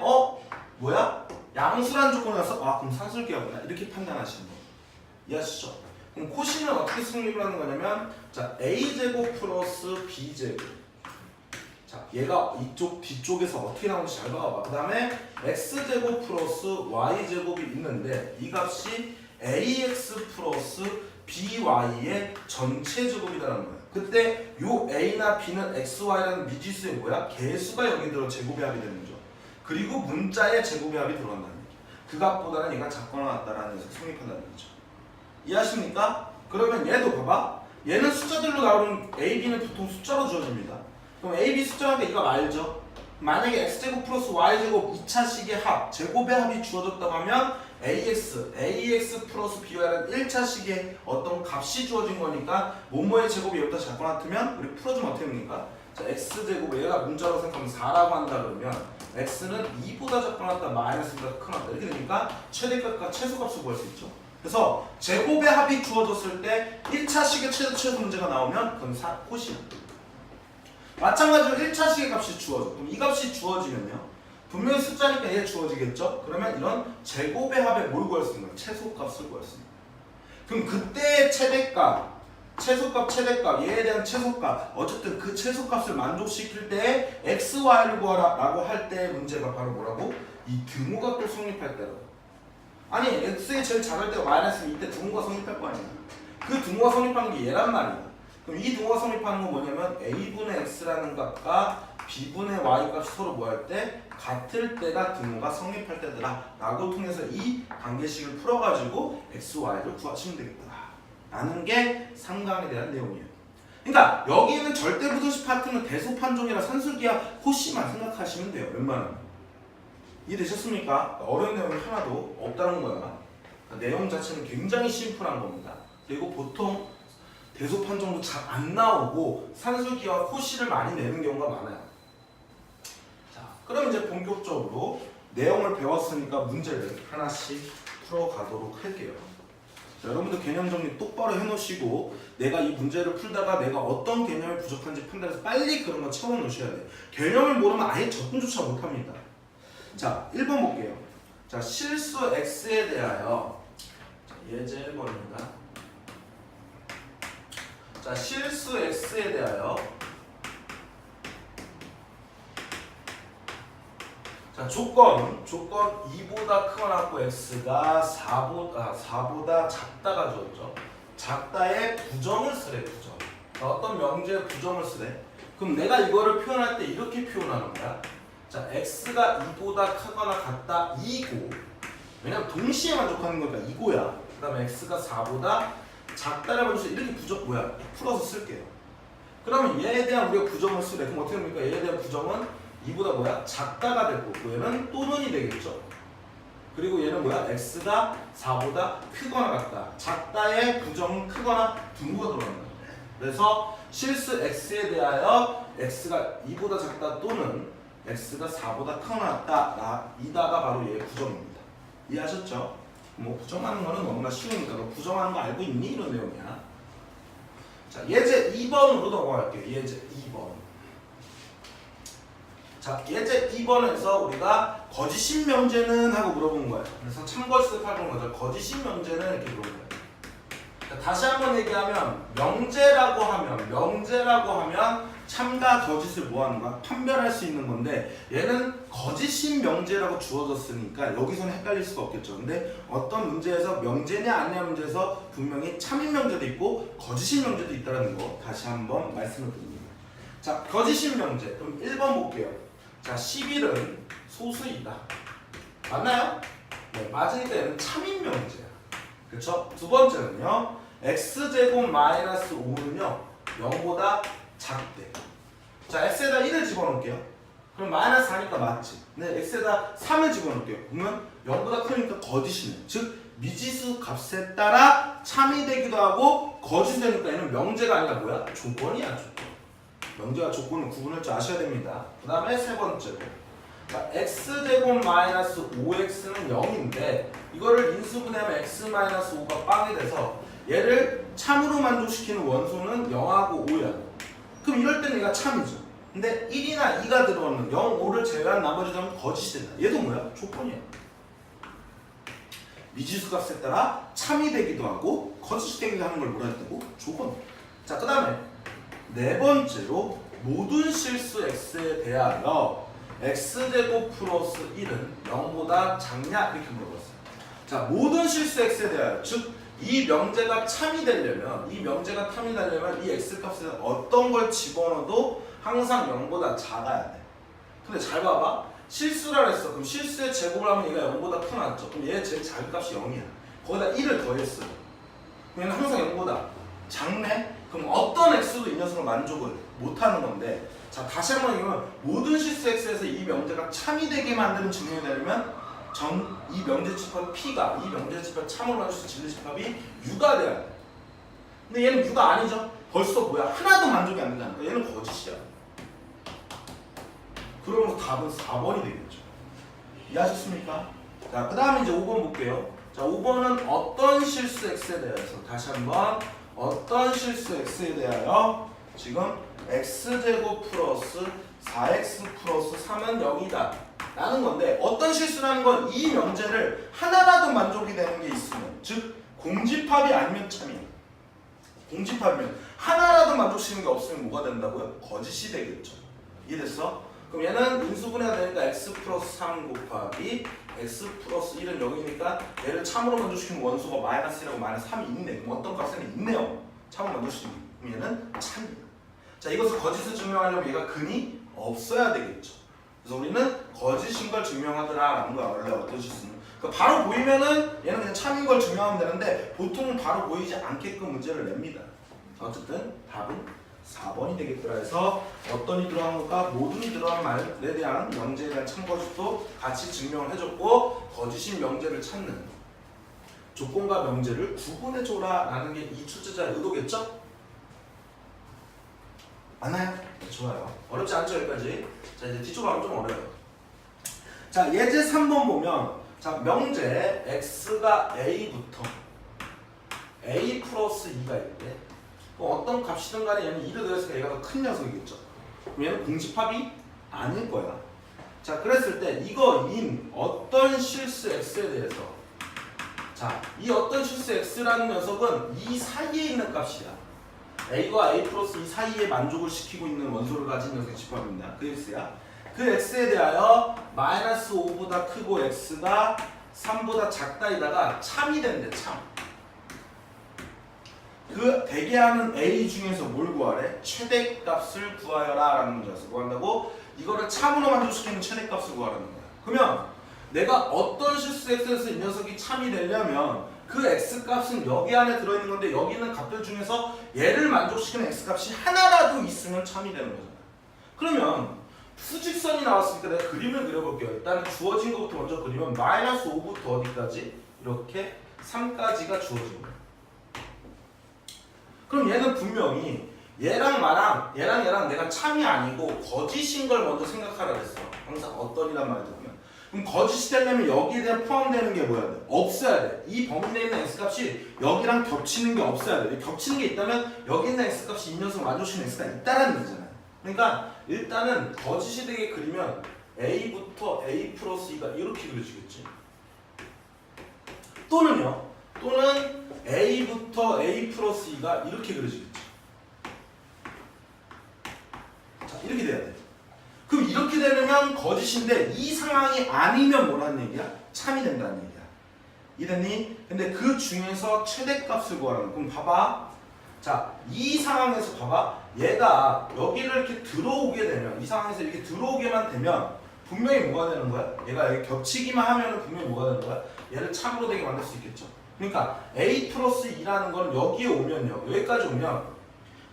뭐야? 양수라는 조건이 나왔어. 아, 그럼 상수일게구나. 이렇게 판단하시는 거예요. 이해하시죠? 그럼 코시는 어떻게 성립을 하는 거냐면, 자, A제곱 플러스 B제곱. 자, 얘가 이쪽 뒤쪽에서 어떻게 나오는지 잘 봐봐. 그 다음에 x제곱 플러스 y제곱이 있는데 이 값이 ax 플러스 by의 전체 제곱이라는 거야. 그때 요 a나 b는 x, y라는 미지수의 뭐야? 개수가 여기 들어 제곱의 합이 되는 거죠. 그리고 문자의 제곱의 합이 들어간다는 거죠. 그 값보다는 얘가 작거나 같다라는 녀석 성립한다는 거죠. 이해하십니까? 그러면 얘도 봐봐. 얘는 숫자들로 나오는 a, b는 보통 숫자로 주어집니다. 그럼 a, b 숫자라는 게 이거 알죠? 만약에 x제곱 플러스 y제곱 2차식의 합, 제곱의 합이 주어졌다고 하면 ax 플러스 by라는 1차식의 어떤 값이 주어진 거니까 뭐뭐의 제곱이 여기다 작거나 같으면 우리 풀어주면 어떻게 됩니까? 자, x제곱 얘가 문자로 생각하면 4라고 한다 그러면 x는 2보다 작거나 같다, 마이너스보다 크거나 같다 이렇게 되니까 최대값과 최소값을 구할 수 있죠. 그래서 제곱의 합이 주어졌을 때 1차식의 최소 문제가 나오면 그건 코시야. 마찬가지로 1차식의 값이 주어져. 그럼 이 값이 주어지면요. 분명히 숫자니까 얘 주어지겠죠? 그러면 이런 제곱의 합에 뭘 구할 수 있는 거야? 최소값을 구할 수 있는 거야. 그럼 그때의 최대값, 최소값, 최대값, 얘에 대한 최소값, 어쨌든 그 최소값을 만족시킬 때 x, y를 구하라 라고 할 때의 문제가 바로 뭐라고? 이 등호가 또 성립할 때라고. 아니 x에 제일 작을 때가 마이너스면 이때 등호가 성립할 거 아니야. 그 등호가 성립하는 게 얘란 말이야. 그럼 이 등호가 성립하는 건 뭐냐면 a분의 x라는 값과 b분의 y 값이 서로 뭐 할 때 같을 때가 등호가 성립할 때더라 라고 통해서 이 관계식을 풀어가지고 x, y를 구하시면 되겠다 라는 게 3강에 대한 내용이에요. 그러니까 여기 있는 절대부등식 파트는 대소판정이라 산술기하 코시만 생각하시면 돼요. 웬만하면. 이해되셨습니까? 어려운 내용이 하나도 없다는 거야. 내용 자체는 굉장히 심플한 겁니다. 그리고 보통 대소판정도 잘 안 나오고 산술기와 코시를 많이 내는 경우가 많아요. 자, 그럼 이제 본격적으로 내용을 배웠으니까 문제를 하나씩 풀어가도록 할게요. 자, 여러분들 개념 정리 똑바로 해놓으시고 내가 이 문제를 풀다가 내가 어떤 개념이 부족한지 판단해서 빨리 그런 거 채워놓으셔야 돼요. 개념을 모르면 아예 접근조차 못합니다. 자, 1번 볼게요. 자, 실수 x에 대하여 예제 1번입니다. 자, 실수 x에 대하여 자, 조건 2보다 크거나 같고 x가 4보다 작다가 주었죠. 작다의 부정을 쓰래. 부정. 어떤 명제의 부정을 쓰래. 그럼 내가 이거를 표현할 때 이렇게 표현하는 거야. 자, x가 2보다 크거나 같다 2고, 왜냐면 동시에 만족하는 거니까 2고야. 그 다음에 x가 4보다 작다라고 해서 이렇게 부정 풀어서 쓸게요. 그러면 얘에 대한 우리가 부정을 쓰래. 그럼 어떻게 됩니까? 얘에 대한 부정은 2보다 작다가 될 거고 얘는 또는이 되겠죠. 그리고 얘는 x가 4보다 크거나 같다. 작다의 부정은 크거나 등호가 들어간다. 그래서 실수 x에 대하여 x가 2보다 작다 또는 x가 4보다 크거나 같다 이다가 바로 얘의 부정입니다. 이해하셨죠? 뭐 부정하는 거는 너무나 쉬우니까 너 부정하는 거 알고 있니? 이런 내용이야. 자, 예제 2번으로 넘어갈게요. 예제 2번. 자, 예제 2번에서 우리가 거짓인 명제는 하고 물어본 거예요. 그래서 참거짓을 파는 거죠. 거짓인 명제는 이렇게 물어본 거예요. 자, 다시 한번 얘기하면 명제라고 하면 참과 거짓을 뭐 하는 거야? 판별할 수 있는 건데 얘는 거짓인 명제라고 주어졌으니까 여기서는 헷갈릴 수가 없겠죠. 근데 어떤 문제에서 명제냐 아니냐 문제에서 분명히 참인 명제도 있고 거짓인 명제도 있다는 거 다시 한번 말씀을 드립니다. 자, 거짓인 명제. 그럼 1번 볼게요. 자, 11은 소수이다. 맞나요? 네, 맞으니까 얘는 참인 명제야. 그렇죠? 두 번째는요. x제곱 마이너스 5는요 0보다 작대. 자, x에다 1을 집어넣을게요. 그럼 마이너스 4니까 맞지. 근데 x에다 3을 집어넣을게요. 그러면 0보다 크니까 거짓이네. 즉 미지수 값에 따라 참이 되기도 하고 거짓이 되니까 얘는 명제가 아니라 뭐야? 조건이야, 조건. 명제와 조건을 구분할 줄 아셔야 됩니다. 그 다음에 세 번째로 자, x제곱 마이너스 5x는 0인데 이거를 인수분해하면 x 마이너스 5가 빵이 돼서 얘를 참으로 만족시키는 원소는 0하고 5야. 그럼 이럴 때는 얘가 참이죠. 근데 1이나 2가 들어오는 0, 5를 제외한 나머지 점은 거짓이 된다. 얘도 뭐야? 조건이야. 미지수 값에 따라 참이 되기도 하고 거짓이 되기도 하는 걸 뭐라 했다고? 조건. 자, 그 다음에 네 번째로 모든 실수 x에 대하여 x제곱 플러스 1은 0보다 작냐? 이렇게 물어봤어요. 자, 모든 실수 x에 대하여 즉 이 명제가 참이 되려면 이 x 값에 어떤 걸 집어넣어도 항상 0보다 작아야 돼. 근데 잘 봐봐. 실수라 그랬어. 그럼 실수의 제곱을 하면 얘가 0보다 크나죠. 그럼 얘 제일 작은 값이 0이야. 거기다 1을 더했어요. 그럼 얘는 항상 0보다 작네? 그럼 어떤 x도 이 녀석을 만족을 못하는 건데 자, 다시 한번 얘기하면 모든 실수 x에서 이 명제가 참이 되게 만드는 증명이 되려면 이 명제 집합 p가 이 명제 집합 참으로 만들 수 있는 진리 집합이 u가 돼야 돼. 근데 얘는 u가 아니죠. 벌써 뭐야? 하나도 만족이 안 된다니까. 얘는 거짓이야. 그러면 답은 4번이 되겠죠. 이해하셨습니까? 자, 그 다음에 이제 5번 볼게요. 자, 5번은 어떤 실수 x에 대해서 다시 한번 어떤 실수 x에 대하여 지금 x제곱 플러스 4x 플러스 3은 0이다 라는 건데 어떤 실수라는 건 이 명제를 하나라도 만족이 되는 게 있으면 즉 공집합이 아니면 참이야. 공집합이면 하나라도 만족시키는 게 없으면 뭐가 된다고요? 거짓이 되겠죠. 이해됐어? 그럼 얘는 인수분해가 되니까 x 플러스 3 곱하기 x 플러스 1은 0이니까 얘를 참으로 만족시키는 원소가 마이너스 1하고 마이너스 3이 있네. 그럼 어떤 값에는 있네요. 참으로 만족시키는 그럼 얘는 참이야. 자, 이것을 거짓을 증명하려면 얘가 근이 없어야 되겠죠. 그래서 우리는 거짓인 걸 증명하더라 라는 거야. 원래 어떤 실수는 그러니까 바로 보이면은 얘는 그냥 참인 걸 증명하면 되는데 보통은 바로 보이지 않게끔 문제를 냅니다. 어쨌든 답은 4번이 되겠더라 해서 어떤이 들어간 것과 모든이 들어간 말에 대한 명제에 대한 참거짓도 같이 증명을 해줬고 거짓인 명제를 찾는 조건과 명제를 구분해줘라 라는 게 이 출제자의 의도겠죠? 맞나요? 네, 좋아요. 어렵지 않죠 여기까지? 자, 이제 뒤쪽 가면 좀 어려워요. 자, 예제 3번 보면 자, 명제 x가 a부터 a 플러스 2가 있대. 어떤 값이든 간에 얘는 2를 더했으니까 얘가 더 큰 녀석이겠죠. 그럼 얘는 공집합이 아닐 거야. 자, 그랬을 때 이거인 어떤 실수 x에 대해서 자, 이 어떤 실수 x라는 녀석은 이 사이에 있는 값이야. a와 a 플러스 이 사이에 만족을 시키고 있는 원소를 가진 녀석의 집합입니다. 그 x야. 그 x에 대하여 마이너스 5보다 크고 x가 3보다 작다이다가 참이 된대. 참. 그 대개하는 a 중에서 뭘 구하래? 최대값을 구하여라 라는 문제였어. 구한다고? 이거를 참으로 만족시키는 최대값을 구하라는 거야. 그러면 내가 어떤 실수 x에서 이 녀석이 참이 되려면 그 x값은 여기 안에 들어있는 건데 여기 있는 값들 중에서 얘를 만족시키는 x값이 하나라도 있으면 참이 되는 거잖아. 그러면 수직선이 나왔으니까 내가 그림을 그려볼게요. 일단 주어진 것부터 먼저 그리면 마이너스 5부터 어디까지? 이렇게 3까지가 주어진 거야. 그럼 얘는 분명히 얘랑 얘랑 내가 참이 아니고 거짓인 걸 먼저 생각하라 그랬어. 항상 어떤이란 말을 들으면. 그럼 거짓이 되려면 여기에 대한 포함되는 게 뭐야 돼? 없어야 돼. 이 범위 내에 있는 x값이 여기랑 겹치는 게 없어야 돼. 겹치는 게 있다면 여기 있는 x값이 이 녀석 만족시키는 x가 있다라는 얘기잖아요. 그러니까 일단은 거짓이 되게 그리면 a부터 a 플러스 2가 이렇게 그려지겠지. 또는 a부터 a 플러스 2가 이렇게 그려지겠지. 자, 이렇게 돼야 돼. 그럼 이렇게 되려면 거짓인데 이 상황이 아니면 뭐라는 얘기야? 참이 된다는 얘기야. 이해됐니? 근데 그 중에서 최대값을 구하라는 거야. 그럼 봐봐. 자, 이 상황에서 봐봐. 얘가 여기를 이렇게 들어오게 되면 이 상황에서 이렇게 들어오게만 되면 분명히 뭐가 되는 거야? 얘가 여기 겹치기만 하면 분명히 뭐가 되는 거야? 얘를 참으로 되게 만들 수 있겠죠. 그러니까 a 플러스 2라는 건 여기에 오면요. 여기까지 오면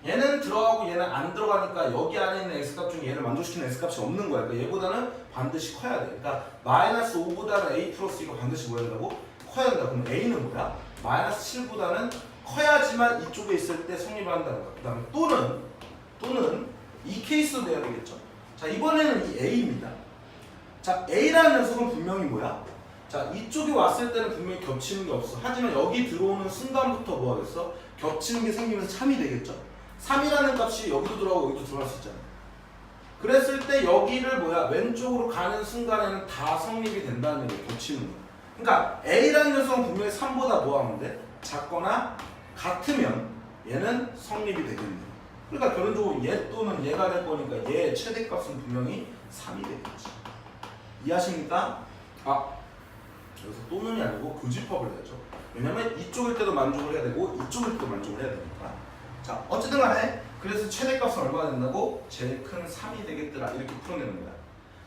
얘는 들어가고 얘는 안 들어가니까 여기 안에 있는 x값 중에 얘를 만족시키는 x값이 없는 거야. 그러니까 얘보다는 반드시 커야 돼. 그러니까 마이너스 5보다는 a 플러스 2가 반드시 뭐야 된다고? 커야 된다. 그럼 a는 뭐야? 마이너스 7보다는 커야지만 이쪽에 있을 때 성립한다는 거야. 그 다음에 또는 이 케이스도 돼야 되겠죠. 자, 이번에는 이 a입니다. 자, a라는 녀석은 분명히 뭐야? 자, 이쪽에 왔을 때는 분명히 겹치는 게 없어. 하지만 여기 들어오는 순간부터 뭐 하겠어? 겹치는 게 생기면서 3이 되겠죠. 3이라는 값이 여기도 들어가고 여기도 들어갈 수 있잖아. 그랬을 때 여기를 뭐야? 왼쪽으로 가는 순간에는 다 성립이 된다는 게 겹치는 거야. 그러니까 a라는 녀석은 분명히 3보다 뭐 하면 돼? 작거나 같으면 얘는 성립이 되겠네. 그러니까 결론적으로 얘 또는 얘가 될 거니까 얘의 최대값은 분명히 3이 되겠지. 이해하십니까? 아, 여기서 또는이 아니고 교집합을 해야죠. 왜냐면 이쪽일 때도 만족을 해야 되고 이쪽일 때도 만족을 해야 되니까. 자, 어쨌든 간에 그래서 최대값은 얼마가 된다고? 제일 큰 3이 되겠더라. 이렇게 풀어내는 거야.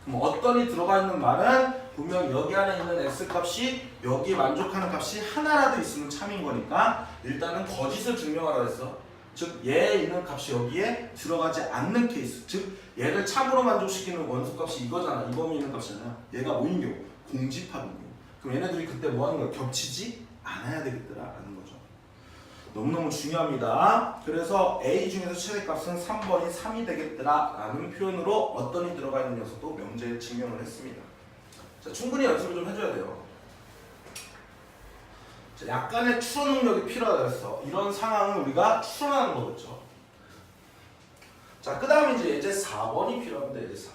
그럼 어떤이 들어가 있는 말은 분명 여기 안에 있는 x값이 여기에 만족하는 값이 하나라도 있으면 참인 거니까 일단은 거짓을 증명하라 했어. 즉 얘에 있는 값이 여기에 들어가지 않는 케이스. 즉 얘를 참으로 만족시키는 원소값이 이거잖아. 이 범위에 있는 값이잖아. 얘가 뭐인 경우? 공집합인 경우. 그럼 얘네들이 그때 뭐 하는 거야? 겹치지 않아야 되겠더라 라는 거죠. 너무너무 중요합니다. 그래서 A 중에서 최대값은 3번이 3이 되겠더라 라는 표현으로 어떤이 들어가 있는 녀석도 명제에 증명을 했습니다. 자, 충분히 연습을 좀 해줘야 돼요. 자, 약간의 추론 능력이 필요하다 그랬어. 이런 상황을 우리가 추론하는 거겠죠. 자, 그 다음에 이제 4번이 필요합니다. 예제 4번.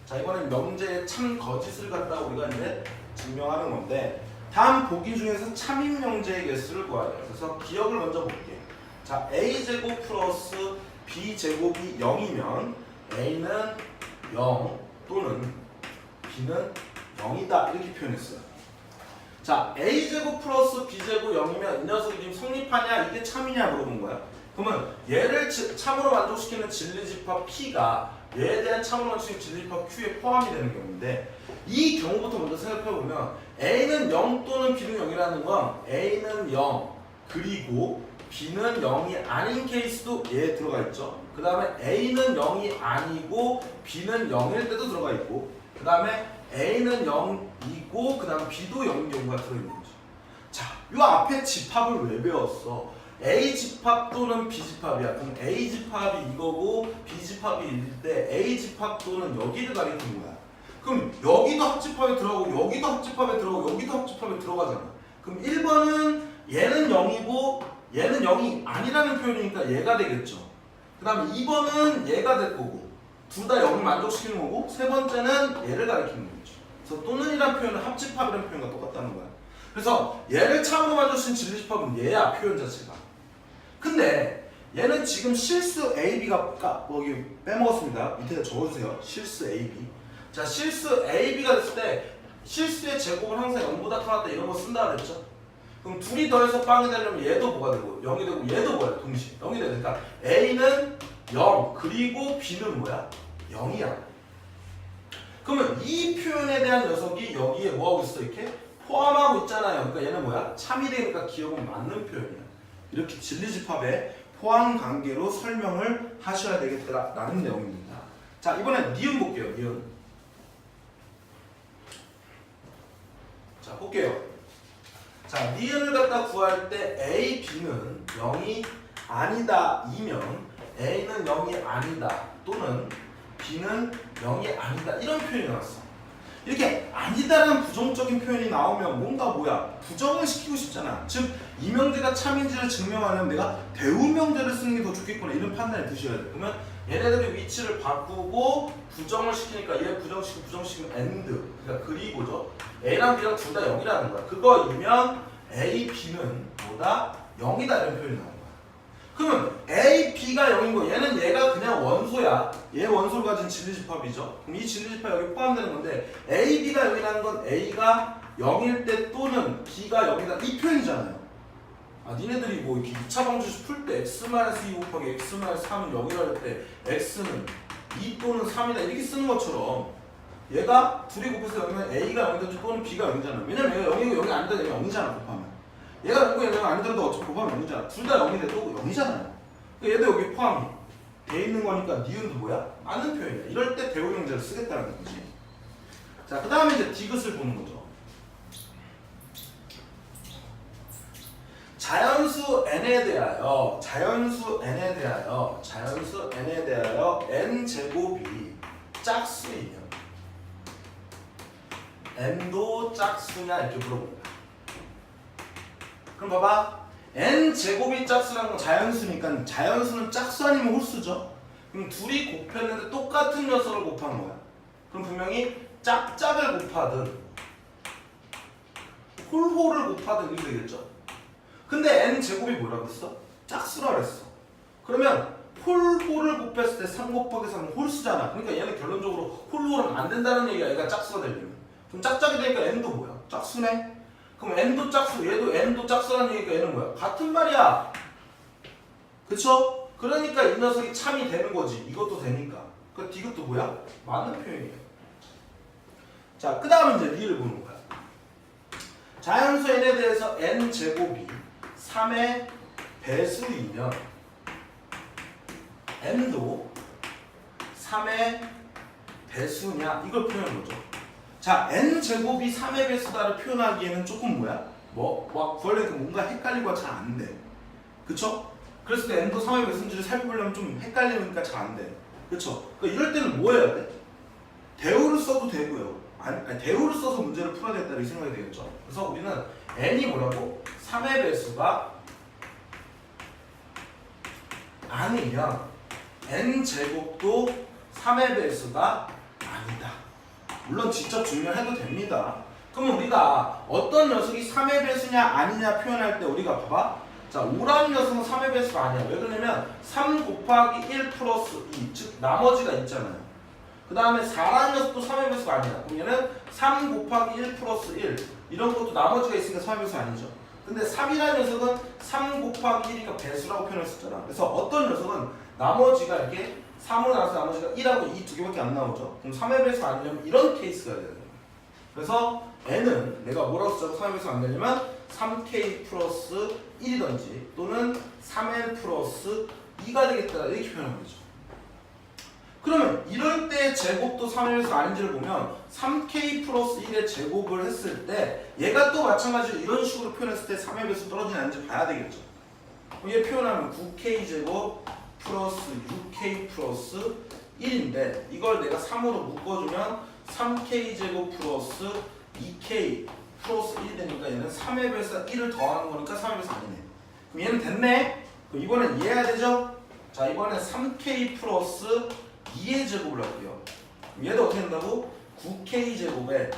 자, 이번엔 명제의 참 거짓을 갖다가 우리가 이제 증명하는 건데, 다음 보기 중에서 참인 명제의 개수를 구하래요. 그래서 기억을 먼저 볼게. 자, a제곱 플러스 b제곱이 0이면 a는 0 또는 b는 0이다 이렇게 표현했어요. 자, a제곱 플러스 b제곱 0이면 이 녀석이 지금 성립하냐 이게 참이냐 물어본 거야. 그러면 얘를 참으로 만족시키는 진리집합 p가 얘에 대한 참으로 만족시키는 진리집합 q에 포함이 되는 경우인데, 이 경우부터 먼저 생각해보면 a는 0 또는 b는 0이라는 건 a는 0 그리고 b는 0이 아닌 케이스도 얘에 들어가 있죠. 그 다음에 a는 0이 아니고 b는 0일 때도 들어가 있고, 그 다음에 a는 0이고 그 다음에 b도 0인 경우가 들어있는 거죠. 자, 이 앞에 집합을 왜 배웠어? A 집합 또는 B 집합이야. 그럼 A 집합이 이거고 B 집합이 이럴 때 A 집합 또는 여기를 가리키는 거야. 그럼 여기도 합집합에 들어가고 여기도 합집합에 들어가고 여기도 합집합에 들어가잖아. 그럼 1번은 얘는 0이고 얘는 0이 아니라는 표현이니까 얘가 되겠죠. 그 다음에 2번은 얘가 될 거고 둘 다 0을 만족시키는 거고 세 번째는 얘를 가리키는 거죠. 그래서 또는이라는 표현은 합집합이라는 표현과 똑같다는 거야. 그래서 얘를 참으로 만족시킨 진리집합은 얘야, 표현 자체가. 근데 얘는 지금 실수 AB가 여기 빼먹었습니다. 밑에 적어주세요. 실수 AB. 자, 실수 AB가 됐을 때 실수의 제곱은 항상 0보다 커났다 이런 거 쓴다 그랬죠? 그럼 둘이 더해서 빵이 되려면 얘도 뭐가 되고 0이 되고 얘도 뭐야? 동시에 0이 되니까 A는 0 그리고 B는 뭐야? 0이야. 그러면 이 표현에 대한 녀석이 여기에 뭐하고 있어? 이렇게 포함하고 있잖아요. 그러니까 얘는 뭐야? 참이 되니까 기억은 맞는 표현이야. 이렇게 진리집합의 포함 관계로 설명을 하셔야 되겠다라는 내용입니다. 자, 이번엔 니은 볼게요. 니은. 자, 볼게요. 자, 니은을 갖다 구할 때 A, B는 0이 아니다 이면 A는 0이 아니다 또는 B는 0이 아니다 이런 표현이 나왔어. 이렇게 아니다라는 부정적인 표현이 나오면 뭔가 뭐야? 부정을 시키고 싶잖아. 즉 이 명제가 참인지를 증명하려면 내가 대우명제를 쓰는 게 더 좋겠구나 이런 판단을 드셔야 돼. 그러면 얘네들의 위치를 바꾸고 부정을 시키니까 얘 부정시키고 부정시키면 AND 그러니까 그리고죠. A랑 B랑 둘 다 0이라는 거야. 그거이면 A, B는 뭐다? 0이다 이런 표현이 나오는 거야. 그러면 A, B가 0인 거 얘는 얘가 그냥 원소야. 얘 원소를 가진 진리집합이죠. 그럼 이 진리집합 여기 포함되는 건데 A, B가 0이라는 건 A가 0일 때 또는 B가 0이다 이 표현이잖아요. 아, 니네들이 뭐 이렇게 2차 방정식 풀 때 x-2 곱하기 x-3은 0이라 할 때 x는 2 또는 3이다 이렇게 쓰는 것처럼 얘가 둘이 곱해서 0이면 A가 0이든지 또는 B가 0이잖아. 왜냐면 얘가 0이고 0이 아니다 얘가 0이잖아 곱하면. 얘가 0고 얘가 아니더라도 어차피 곱하면 0이잖아. 둘 다 0이 돼도 0이잖아요. 얘도 여기 포함이 돼 있는 거니까 니은도 뭐야? 맞는 표현이야. 이럴 때 대우 명제를 쓰겠다는 거지. 자, 그 다음에 이제 디귿을 보는 거죠. 자연수 n에 대하여 n 제곱이 짝수이면 n도 짝수냐 이렇게 물어봅니다. 그럼 봐봐. n 제곱이 짝수라는 건 자연수니까 자연수는 짝수 아니면 홀수죠. 그럼 둘이 곱했는데 똑같은 녀석을 곱한 거야. 그럼 분명히 짝짝을 곱하든 홀홀을 곱하든 이렇게 되겠죠. 근데 n 제곱이 뭐라고 했어? 짝수라 그랬어. 그러면 홀홀을 곱했을 때 3 곱하기 3은 홀수잖아. 그러니까 얘는 결론적으로 홀홀은 안 된다는 얘기야. 얘가 짝수가 되려면. 그럼 짝짝이 되니까 n도 뭐야? 짝수네. 그럼 n도 짝수, 얘도 n도 짝수라는 얘기니까 얘는 뭐야? 같은 말이야. 그쵸? 그러니까 이 녀석이 참이 되는 거지. 이것도 되니까. 그러니까 이것도 뭐야? 맞는 표현이에요. 자, 그 다음에 이제 리를 보는 거야. 자연수 n에 대해서 n 제곱이 3의 배수이면 n도 3의 배수냐 이걸 표현한 거죠. 자, n 제곱이 3의 배수다를 표현하기에는 조금 뭐야? 막 구하려니까 뭔가 헷갈리고 잘 안 돼. 그쵸? 그랬을 때 n도 3의 배수인지를 살펴보려면 좀 헷갈리니까 잘 안 돼. 그쵸? 그러니까 이럴 때는 뭐 해야 돼? 대우를 써도 되고요. 아니, 대우를 써서 문제를 풀어야겠다 이 생각이 되겠죠. 그래서 우리는 n이 뭐라고? 3의 배수가 아니면 n 제곱도 3의 배수가 아니다. 물론 직접 증명해도 됩니다. 그러면 우리가 어떤 녀석이 3의 배수냐 아니냐 표현할 때 우리가 봐봐. 자, 5라는 녀석은 3의 배수가 아니야. 왜 그러냐면 3 곱하기 1 플러스 2, 즉 나머지가 있잖아요. 그 다음에 4라는 녀석도 3의 배수가 아니야. 그럼 얘는 3 곱하기 1 플러스 1 이런 것도 나머지가 있으니까 3의 배수 아니죠. 근데 3이라는 녀석은 3 곱하기 1이니까 배수라고 표현했었잖아. 그래서 어떤 녀석은 나머지가 이렇게 3으로 나눠서 나머지가 1하고 2 두 개밖에 안 나오죠. 그럼 3의 배수가 아니려면 이런 케이스가 돼야 돼요. 그래서 n은 내가 뭐라고 쓰자고 3의 배수가 안 되려면 3k 플러스 1이든지 또는 3l 플러스 2가 되겠다 이렇게 표현하는 거죠. 그러면 이럴 때 제곱도 3의 배수가 아닌지를 보면 3k 플러스 1의 제곱을 했을 때 얘가 또 마찬가지로 이런 식으로 표현했을 때 3의 배수 떨어지냐 아닌지 봐야 되겠죠. 얘 표현하면 9k 제곱 플러스 6k 플러스 1인데 이걸 내가 3으로 묶어주면 3k 제곱 플러스 2k 플러스 1이 되니까 얘는 3의 배수가 1을 더하는 거니까 3의 배수 아니네. 그럼 얘는 됐네. 그럼 이번엔 이해해야 되죠? 자, 이번엔 3k 플러스 2의 제곱을 할게요. 그럼 얘도 어떻게 된다고? 9k 제곱에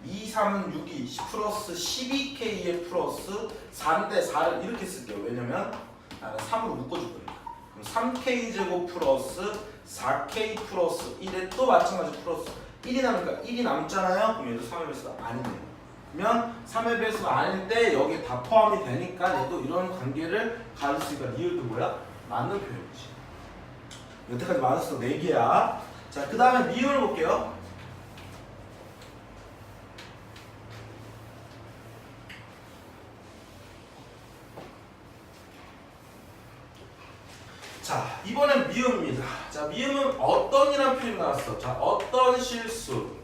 2, 3은 6이 10 플러스 12k의 플러스 4인데 4를 이렇게 쓸게요. 왜냐면 나는 3으로 묶어줄 거니까. 그럼 3k 제곱 플러스 4k 플러스 1에 또 마찬가지 플러스 1이 남으니까 1이 남잖아요. 그럼 얘도 3의 배수가 아니네요. 그러면 3의 배수가 아닐 때 여기에 다 포함이 되니까 얘도 이런 관계를 가질 수 있으니까 리을도 뭐야? 맞는 표현이지. 여태까지 맞았어. 4개야. 자, 그 다음에 미음을 볼게요. 자, 이번엔 미음입니다. 자, 미음은 어떤이라는 표현이 나왔어. 자, 어떤 실수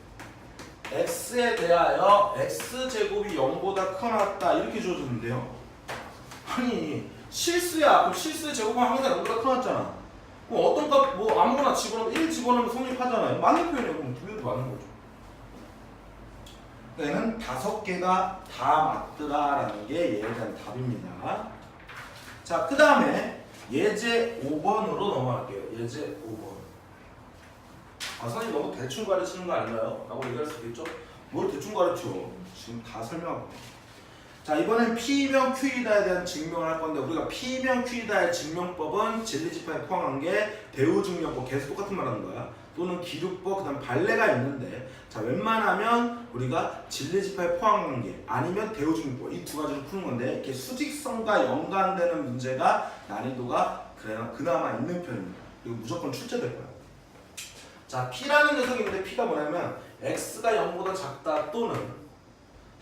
x에 대하여 x제곱이 0보다 크다 이렇게 주어졌는데요. 아니 실수야. 그럼 실수의 제곱은 항상 0보다 크잖아. 그럼 어떤 값 뭐 아무거나 집어넣으면 1 집어넣으면 성립하잖아요. 맞는 표현이에요. 그럼 두 개도 맞는 거죠. 얘는 5개가 다 맞더라라는 게 얘에 대한 답입니다. 자, 그 다음에 예제 5번으로 넘어갈게요. 예제 5번. 아, 선생님 너무 대충 가르치는 거 아닌가요? 라고 얘기할 수도 있죠. 뭘 대충 가르쳐? 지금 다 설명하고. 자, 이번엔 P이면 Q이다에 대한 증명을 할 건데 우리가 P이면 Q이다의 증명법은 진리집합에 포함한 게 대우증명법 계속 똑같은 말 하는 거야. 또는 기류법, 그 다음 발레가 있는데 자, 웬만하면 우리가 진리집합에 포함한 게 아니면 대우증명법 이 두 가지를 푸는 건데 이렇게 수직성과 연관되는 문제가 난이도가 그나마 있는 편입니다. 이거 무조건 출제될 거야. 자, P라는 녀석이 있는데 P가 뭐냐면 X가 0보다 작다 또는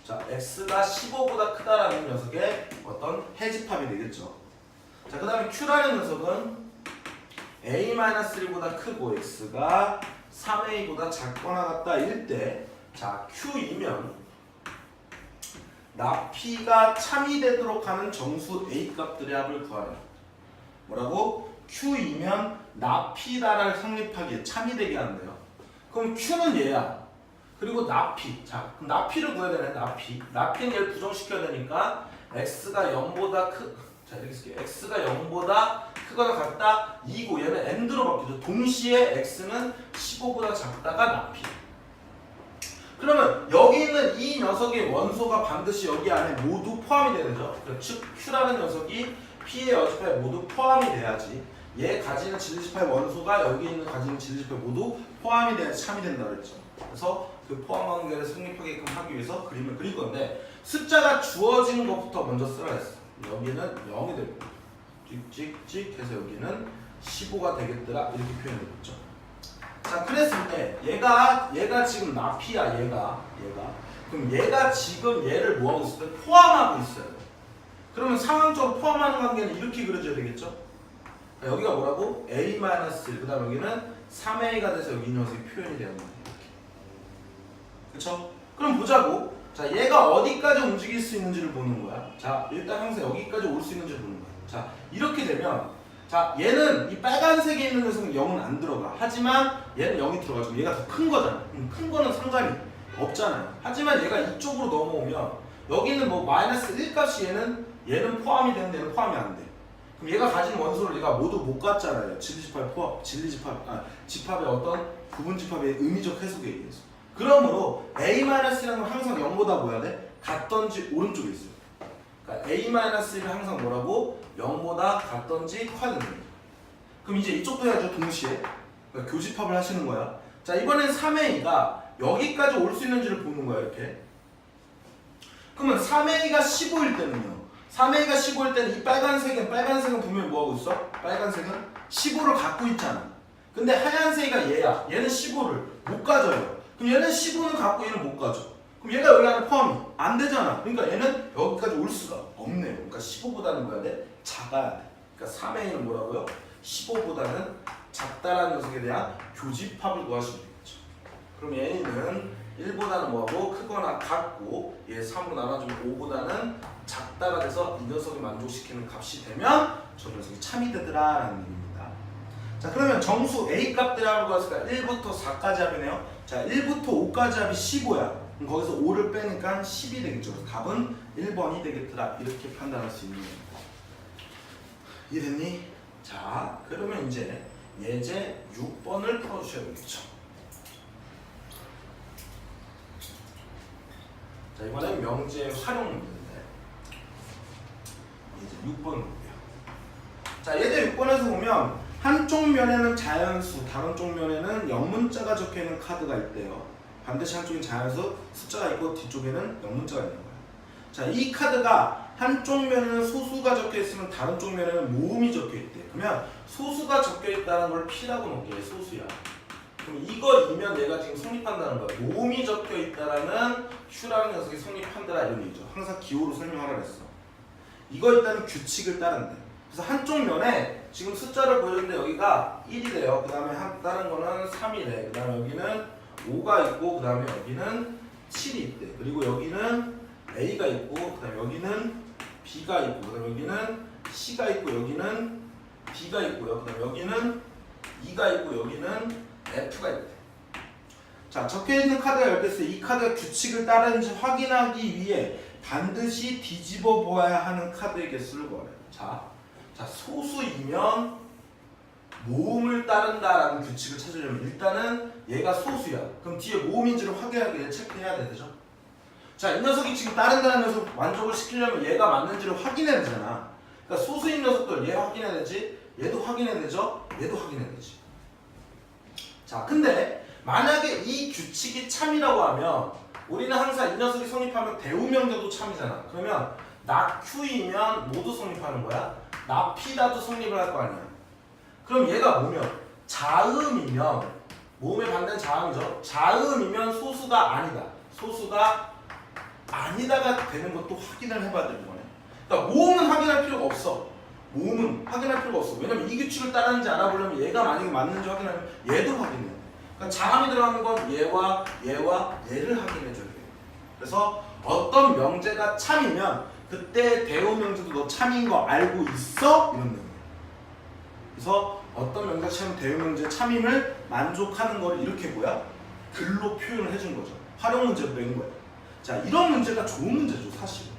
자, x가 15보다 크다라는 녀석의 어떤 해집합이 되겠죠. 자, 그 다음에 q라는 녀석은 a-1보다 크고 x가 3a보다 작거나 같다 일 때, 자, q이면 나 p가 참이 되도록 하는 정수 a 값들의 합을 구하라. 뭐라고? q이면 나 p다를 성립하기에 참이 되게 한대요. 그럼 q는 얘야. 그리고 나 p. 자, 그럼 나 p를 구해야 되네. 나 p. 나 p는 얘를 부정시켜야 되니까 x가 0보다 자, 이렇게 쓸게요. x가 0보다 크거나 같다 2고 얘는 and로 바뀌죠. 동시에 x는 15보다 작다가 나 p. 그러면 여기 있는 이 녀석의 원소가 반드시 여기 안에 모두 포함이 돼야 되죠. 즉 q라는 녀석이 p의 여집합에 모두 포함이 돼야지 얘 가지는 질리집합의 원소가 여기 있는 가지는 질리집합에 모두 포함이 돼야지 참이 된다 그랬죠. 그래서 그 포함 관계를 성립하게끔 하기 위해서 그림을 그릴 건데 숫자가 주어진 것부터 먼저 쓰라 했어. 여기는 0이 되고 찍찍찍 해서 여기는 15가 되겠더라 이렇게 표현해줬죠. 자, 그랬을 때 얘가 지금 나 p야. 얘가 그럼 얘가 지금 얘를 뭐하고 있을 때 포함하고 있어요. 그러면 상황적으로 포함하는 관계는 이렇게 그려줘야 되겠죠. 여기가 뭐라고? a-1 그 다음 여기는 3a가 돼서 여기 이 녀석이 표현이 되는 거예요. 그쵸? 그럼 보자고. 자, 얘가 어디까지 움직일 수 있는지를 보는 거야. 자, 일단 항상 여기까지 올 수 있는지를 보는 거야. 자, 이렇게 되면 자, 얘는 이 빨간색에 있는 녀석은 0은 안 들어가. 하지만 얘는 0이 들어가지고 얘가 더 큰 거잖아. 큰 거는 상관이 없잖아요. 하지만 얘가 이쪽으로 넘어오면 여기는 뭐 마이너스 1 값이 얘는 포함이 되는데 얘는 포함이 안 돼. 그럼 얘가 가진 원소를 얘가 모두 못 갖잖아요. 집합의 어떤 부분집합의 의미적 해석에 의해서. 그러므로 a-1은 항상 0보다 뭐야 돼? 같던지 오른쪽에 있어요. 그러니까 a-1은 항상 뭐라고? 0보다 같던지 커야 된다. 그럼 이제 이쪽도 해야죠. 동시에. 그러니까 교집합을 하시는 거야. 자, 이번엔 3a가 여기까지 올 수 있는지를 보는 거야. 이렇게. 그러면 3a가 15일 때는요. 3a가 15일 때는 이 빨간색은 분명히 뭐하고 있어? 빨간색은 15를 갖고 있잖아. 근데 하얀색이가 얘야. 얘는 15를 못 가져요. 그럼 얘는 15는 갖고 얘는 못 가져. 그럼 얘가 여기 안에 포함이 안 되잖아. 그러니까 얘는 여기까지 올 수가 없네요. 그러니까 15보다는 뭐야 돼? 작아야 돼. 그러니까 3a는 뭐라고요? 15보다는 작다라는 녀석에 대한 교집합을 구하시면 되겠죠. 그럼 얘는 1보다는 뭐하고 크거나 같고 얘 3으로 나눠주면 5보다는 작다가 돼서 이 녀석이 만족시키는 값이 되면 저 녀석이 참이 되더라 라는 얘기입니다. 자, 그러면 정수 A 값들을 하는 거였으니까 1부터 4까지 합이네요. 자, 1부터 5까지 합이 15야. 그럼 거기서 5를 빼니까 10이 되겠죠. 그래서 답은 1번이 되겠더라 이렇게 판단할 수 있는 겁니다. 이해됐니? 자, 그러면 이제 예제 6번을 풀어주셔야 되겠죠. 자, 이번엔 명제 활용 문제인데 예제 6번 볼게요. 자, 예제 6번에서 보면 한쪽 면에는 자연수, 다른 쪽 면에는 영문자가 적혀있는 카드가 있대요. 반드시 한쪽엔 자연수, 숫자가 있고 뒤쪽에는 영문자가 있는 거예요. 자, 이 카드가 한쪽 면에는 소수가 적혀있으면 다른 쪽 면에는 모음이 적혀있대. 그러면 소수가 적혀있다는 걸 P라고 놓을게. 소수야. 그럼 이거이면 얘가 지금 성립한다는 거야. 모음이 적혀있다라는 Q라는 녀석이 성립한다라 이런 얘기죠. 항상 기호로 설명하라 그랬어. 이거 일단은 규칙을 따른대. 그래서 한쪽 면에 지금 숫자를 보여줬는데 여기가 1이 돼요. 그 다음에 다른 거는 3이래. 그 다음에 여기는 5가 있고 그 다음에 여기는 7이 있대. 그리고 여기는 A가 있고 그 다음에 여기는 B가 있고 그 다음에 여기는 C가 있고 여기는 D가 있고요. 그 다음에 여기는 E가 있고 여기는 F가 있대. 자, 적혀있는 카드가 10개 있어요. 이 카드가 규칙을 따르는지 확인하기 위해 반드시 뒤집어 보아야 하는 카드의 개수를 구하래요. 자, 소수이면 모음을 따른다라는 규칙을 찾으려면 일단은 얘가 소수야. 그럼 뒤에 모음인지를 확인하기 위해 체크해야 되죠. 자, 이 녀석이 지금 따른다는 녀석 만족을 시키려면 얘가 맞는지를 확인해야 되잖아. 그러니까 소수인 녀석들 얘 확인해야 되지, 얘도 확인해야 되죠, 얘도 확인해야 되지. 자, 근데 만약에 이 규칙이 참이라고 하면 우리는 항상 이 녀석이 성립하면 대우명제도 참이잖아. 그러면 나 Q이면 모두 성립하는 거야. 나 P다도 성립을 할 거 아니야. 그럼 얘가 뭐면 자음이면 모음의 반대는 자음이죠. 자음이면 소수가 아니다. 소수가 아니다가 되는 것도 확인을 해봐야 되는 거네. 그러니까 모음은 확인할 필요가 없어. 모음은 확인할 필요가 없어. 왜냐면 이 규칙을 따르는지 알아보려면 얘가 만약에 맞는지 확인하면 얘도 확인해야 돼. 그러니까 장함이 들어가는 건 얘와 얘를 확인해줘야 돼. 그래서 어떤 명제가 참이면 그때 대우 명제도 너 참인 거 알고 있어? 이런 내용이야. 그래서 어떤 명제가 참이면 대우 명제 참임을 만족하는 걸 이렇게 뭐야? 글로 표현을 해준 거죠. 활용 문제로 낸 거야. 자, 이런 문제가 좋은 문제죠, 사실.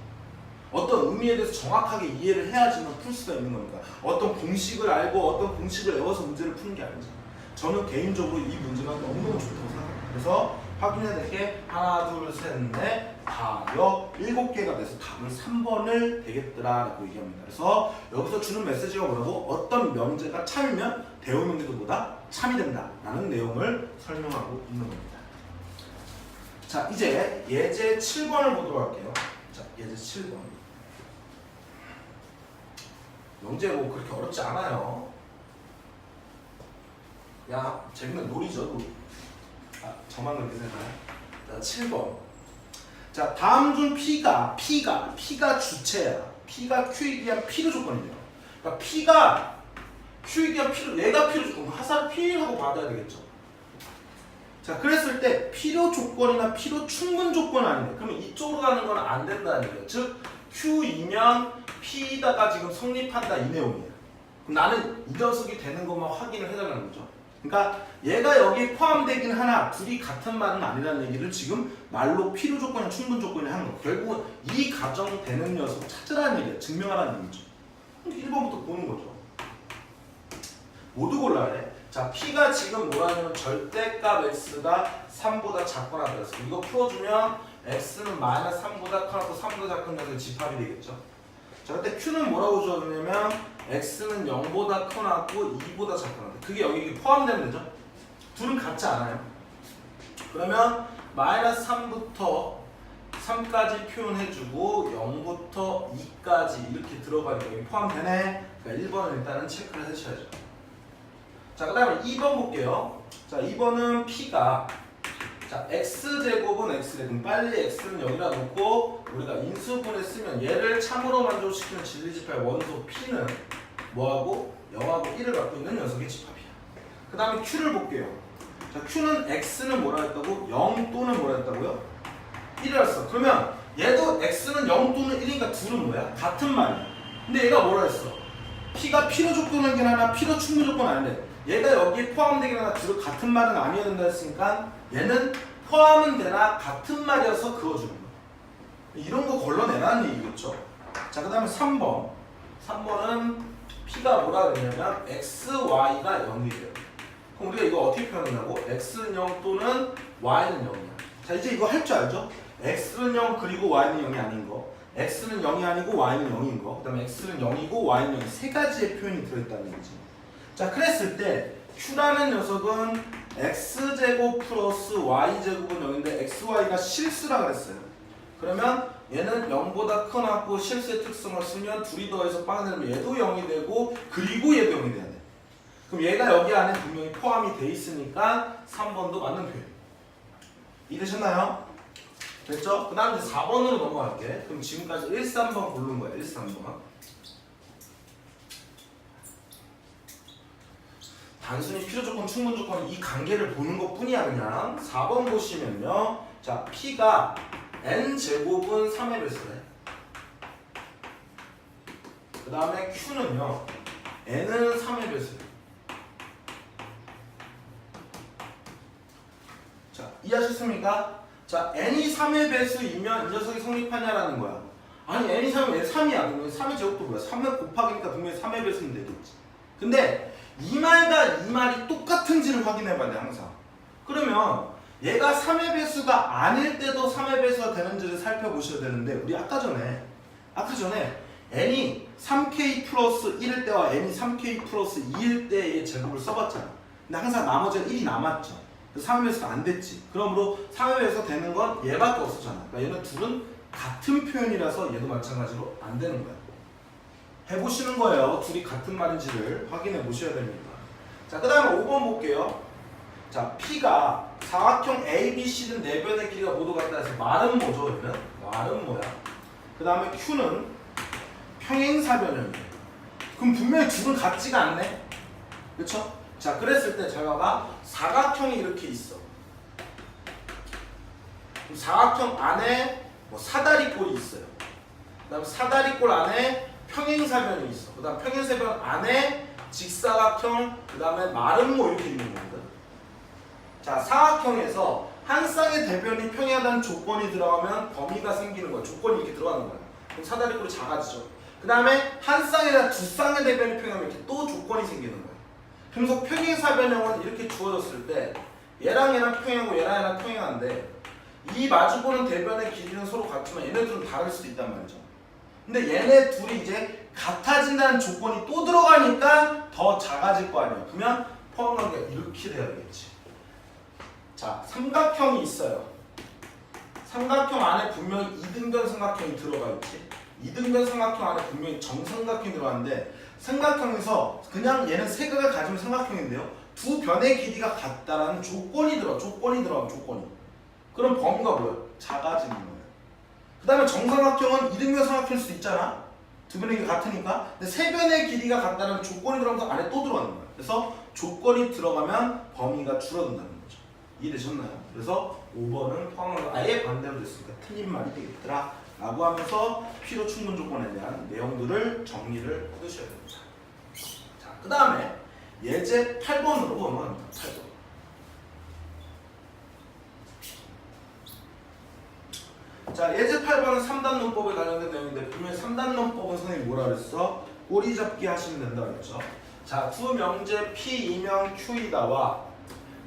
어떤 의미에 대해서 정확하게 이해를 해야지만 풀 수가 있는 거니까. 어떤 공식을 알고 어떤 공식을 외워서 문제를 푸는 게 아니죠. 저는 개인적으로 이 문제가 너무너무 좋다고 생각해요. 그래서 확인해야 될 게 하나, 둘, 셋, 넷, 다, 7개가 돼서 답은 3번을 되겠더라라고 얘기합니다. 그래서 여기서 주는 메시지가 뭐라고? 어떤 명제가 참이면 대우 명제도 보다 참이 된다라는 내용을 설명하고 있는 겁니다. 자, 이제 예제 7번을 보도록 할게요. 자, 예제 7번. 명제 뭐 그렇게 어렵지 않아요. 야, 재밌는 놀이죠, 놀이. 아, 저만 그렇게 생각해요. 자, 7번. 자, 다음 중 P가 주체야. P가 Q에 대한 필요 조건이에요. 그러니까 P가 Q에 대한 필요, 얘가 필요 조건, 화살 P라고 받아야 되겠죠. 자, 그랬을 때 필요 조건이나 필요 충분 조건 아니네. 그러면 이쪽으로 가는 건 안 된다는 얘기예요. 즉 Q이면 P다가 지금 성립한다 이 내용이에요. 그럼 나는 이 녀석이 되는 것만 확인을 해달라는 거죠. 그러니까 얘가 여기 포함되긴 하나 둘이 같은 말은 아니라는 얘기를 지금 말로 필요 조건이나 충분 조건이 하는 거. 결국은 이 가정되는 녀석 찾으라는 얘기예요. 증명하라는 얘기죠. 1번부터 보는 거죠. 모두 골라야 돼. 자, P가 지금 뭐라냐면 절대값 X가 3보다 작거나 그랬어. 이거 풀어주면 X는 마이너스 3보다 커나고 3보다 작은 녀석의 집합이 되겠죠. 자, 그때 Q는 뭐라고 줘냐면 X는 0보다 커나고 2보다 작거나. 그게 여기 포함되면 되죠. 둘은 같지 않아요. 그러면 마이너스 3부터 3까지 표현해주고 0부터 2까지 이렇게 들어가니까 여기 포함되네. 그러니까 1번은 일단은 체크를 해주셔야죠. 자, 그 다음에 2번 볼게요. 자, 2번은 P가 자, X제곱은 X래. 그럼 빨리 X는 여기다 놓고 우리가 인수분해 쓰면 얘를 참으로 만족시키는 진리집합의 원소 P는 뭐하고 0하고 1을 갖고 있는 녀석의 집합이야. 그 다음에 Q를 볼게요. 자, Q는 X는 뭐라 했다고? 0 또는 뭐라 했다고요? 1이었어. 그러면 얘도 X는 0 또는 1이니까 둘은 뭐야? 같은 말이야. 근데 얘가 뭐라 했어? P가 필요 조건이긴 하나 필요 충분 조건 아닌데 얘가 여기에 포함되긴 하나 둘은 같은 말은 아니어야 된다 했으니까 얘는 포함은 되나 같은 말이어서 그어주는 거야. 이런 거 걸러내라는 얘기겠죠. 자, 그 다음에 3번. 3번은 P가 뭐라 그러냐면 X, Y가 0이 돼요. 그럼 우리가 이거 어떻게 표현하냐고? X는 0 또는 Y는 0이야. 자, 이제 이거 할 줄 알죠? X는 0 그리고 Y는 0이 아닌 거. X는 0이 아니고 Y는 0인 거. 그 다음에 X는 0이고 Y는 0이 세 가지의 표현이 들어있다는 얘기지. 자, 그랬을 때 Q라는 녀석은 X제곱 플러스 Y제곱은 0인데 XY가 실수라 그랬어요. 그러면 얘는 0보다 커나고 실수의 특성을 쓰면 둘이 더해서 빠져내면 얘도 0이 되고 그리고 얘도 0이 돼야 돼. 그럼 얘가 여기 안에 분명히 포함이 돼 있으니까 3번도 맞는 표현. 이해되셨나요? 됐죠? 그 다음 이제 4번으로 넘어갈게. 그럼 지금까지 1, 3번 고른 거야. 1, 3번. 단순히 필요 조건, 충분 조건 이 관계를 보는 것 뿐이야. 그냥 4번 보시면요. 자, P가 N제곱은 3의 배수래. 그 다음에 Q는요. N은 3의 배수래. 자, 이해하셨습니까? 자, N이 3의 배수이면 이 녀석이 성립하냐라는 거야. 아니, N이 3이면 왜 3이야? 그러면 3의 제곱도 뭐야? 3의 곱하기니까 분명히 3의 배수는 되겠지. 근데 이 말과 이 말이 똑같은지를 확인해봐야 돼, 항상. 그러면 얘가 3의 배수가 아닐 때도 3의 배수가 되는지를 살펴보셔야 되는데 우리 아까 전에 n이 3k 플러스 1일 때와 n이 3k 플러스 2일 때의 제곱을 써봤잖아. 근데 항상 나머지가 1이 남았죠. 3의 배수가 안 됐지. 그러므로 3의 배수가 되는 건 얘밖에 없었잖아. 그러니까 얘는 둘은 같은 표현이라서 얘도 마찬가지로 안 되는 거야. 해보시는 거예요. 둘이 같은 말인지를 확인해 보셔야 됩니다. 자, 그 다음에 5번 볼게요. 자, P가 사각형 ABC는 내변의 길이가 모두 같다 해서 말은 뭐죠? 얘는 말은 뭐야? 그 다음에 Q는 평행사변형이에요. 그럼 분명히 둘은 같지가 않네. 그쵸? 자, 그랬을 때 잘 봐봐. 사각형이 이렇게 있어. 그럼 사각형 안에 뭐 사다리꼴이 있어요. 그 다음 사다리꼴 안에 평행사변이 있어. 그 다음 평행사변 안에 직사각형, 그 다음에 마름모 이렇게 있는 거거든. 자, 사각형에서 한 쌍의 대변이 평행하다는 조건이 들어가면 범위가 생기는 거야. 조건이 이렇게 들어가는 거야. 그럼 사다리꼴이 작아지죠. 그 다음에 한 쌍에다 두 쌍의 대변이 평행하면 이렇게 또 조건이 생기는 거야. 그래서 평행사변형은 이렇게 주어졌을 때 얘랑 얘랑 평행하고 얘랑 얘랑 평행한데 이 마주보는 대변의 길이는 서로 같지만 얘네들은 다를 수도 있단 말이죠. 근데 얘네 둘이 이제 같아진다는 조건이 또 들어가니까 더 작아질 거 아니야. 그러면 포함관계가 이렇게 돼야 되겠지. 자, 삼각형이 있어요. 삼각형 안에 분명히 이등변 삼각형이 들어가 있지. 이등변 삼각형 안에 분명히 정삼각형이 들어가는데 삼각형에서 그냥 얘는 세 개가 가지면 삼각형인데요. 두 변의 길이가 같다라는 조건이 들어가면 조건이. 그럼 범위가 뭐예요? 작아지는 거예요. 그 다음에 정삼각형은 이등변 삼각형일 수도 있잖아. 두 변의 길이가 같으니까. 근데 세 변의 길이가 같다는 조건이 들어가면서 안에 또 들어가는 거예요. 그래서 조건이 들어가면 범위가 줄어든다는 거죠. 이해되셨나요? 그래서 5번은 포함을 아예 반대로 됐으니까 틀린 말이 되겠더라 라고 하면서 필요 충분 조건에 대한 내용들을 정리를 해두셔야 됩니다. 자, 그 다음에 예제 8번으로 넘어갑니다. 8번. 자, 예제 8번은 3단 논법에 관련된 내용인데 분명히 3단 논법은 선생님이 뭐라 그랬어? 꼬리 잡기 하시면 된다 그랬죠. 자, 두 명제 P이면 Q이다와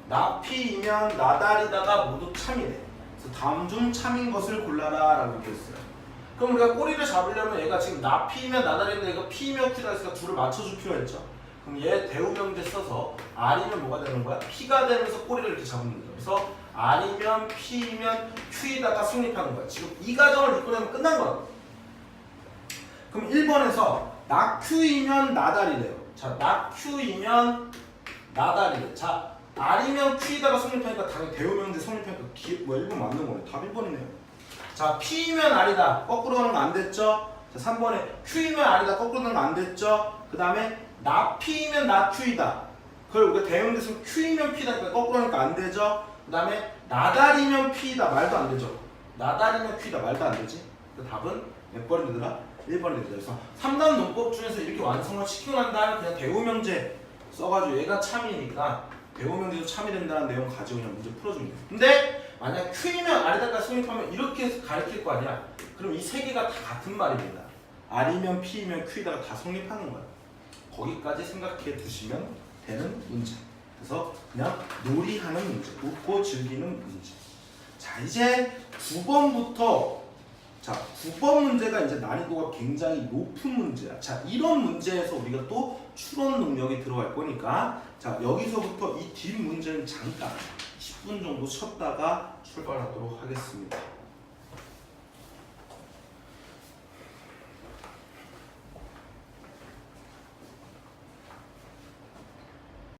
나 P이면 나달이다가 모두 참이래. 그래서 다음 중 참인 것을 골라라 라고 이렇게 했어요. 그럼 우리가 꼬리를 잡으려면 얘가 지금 나 P이면 나달인데 얘가 P이면 Q다 했으니까 둘을 맞춰줄 필요가 있죠. 그럼 얘 대우명제 써서 R이면 뭐가 되는 거야? P가 되면서 꼬리를 이렇게 잡는 거죠. 그래서 R이면 P이면 Q이다가 성립하는 거야. 지금 이 과정을 읽고 나면 끝난 거야. 그럼 1번에서 나 Q이면 나달이래요. 자, 나 Q이면 나달이래. 자, R이면 Q이다가 성립하니까 당연히 대우명제 성립하니까 1번 맞는 거네. 답 1번이네요. 자, P이면 R이다. 거꾸로 가는 거 안 됐죠? 자, 3번에 Q이면 R이다. 거꾸로 가는 거 안 됐죠? 그 다음에 나 P이면 나 Q이다. 그걸 우리가 대우명제 쓰면 Q이면 P다. 그러니까 거꾸로 하니까 안 되죠? 그 다음에 나달이면 P다. 말도 안 되죠? 나달이면 Q다. 말도 안 되지? 그 답은 몇 번이 되더라? 1번이 되더라. 그래서 3단 논법 중에서 이렇게 완성을 시키고 난 다음에 그냥 대우명제 써가지고 얘가 참이니까 대우명제도 참이 된다는 내용 가지고 그냥 문제 풀어주면 돼요. 근데 만약 Q이면 R에다가 성립하면 이렇게 가르칠 거 아니야? 그럼 이 세 개가 다 같은 말입니다. R이면 P이면 Q에다가 다 성립하는 거야. 거기까지 생각해 두시면 되는 문제. 그래서 그냥 놀이하는 문제, 웃고 즐기는 문제. 자, 이제 9번부터 자, 9번 문제가 이제 난이도가 굉장히 높은 문제야. 자, 이런 문제에서 우리가 또 추론 능력이 들어갈 거니까 자, 여기서부터 이 뒷 문제는 잠깐 10분 정도 쉬었다가 출발하도록 하겠습니다.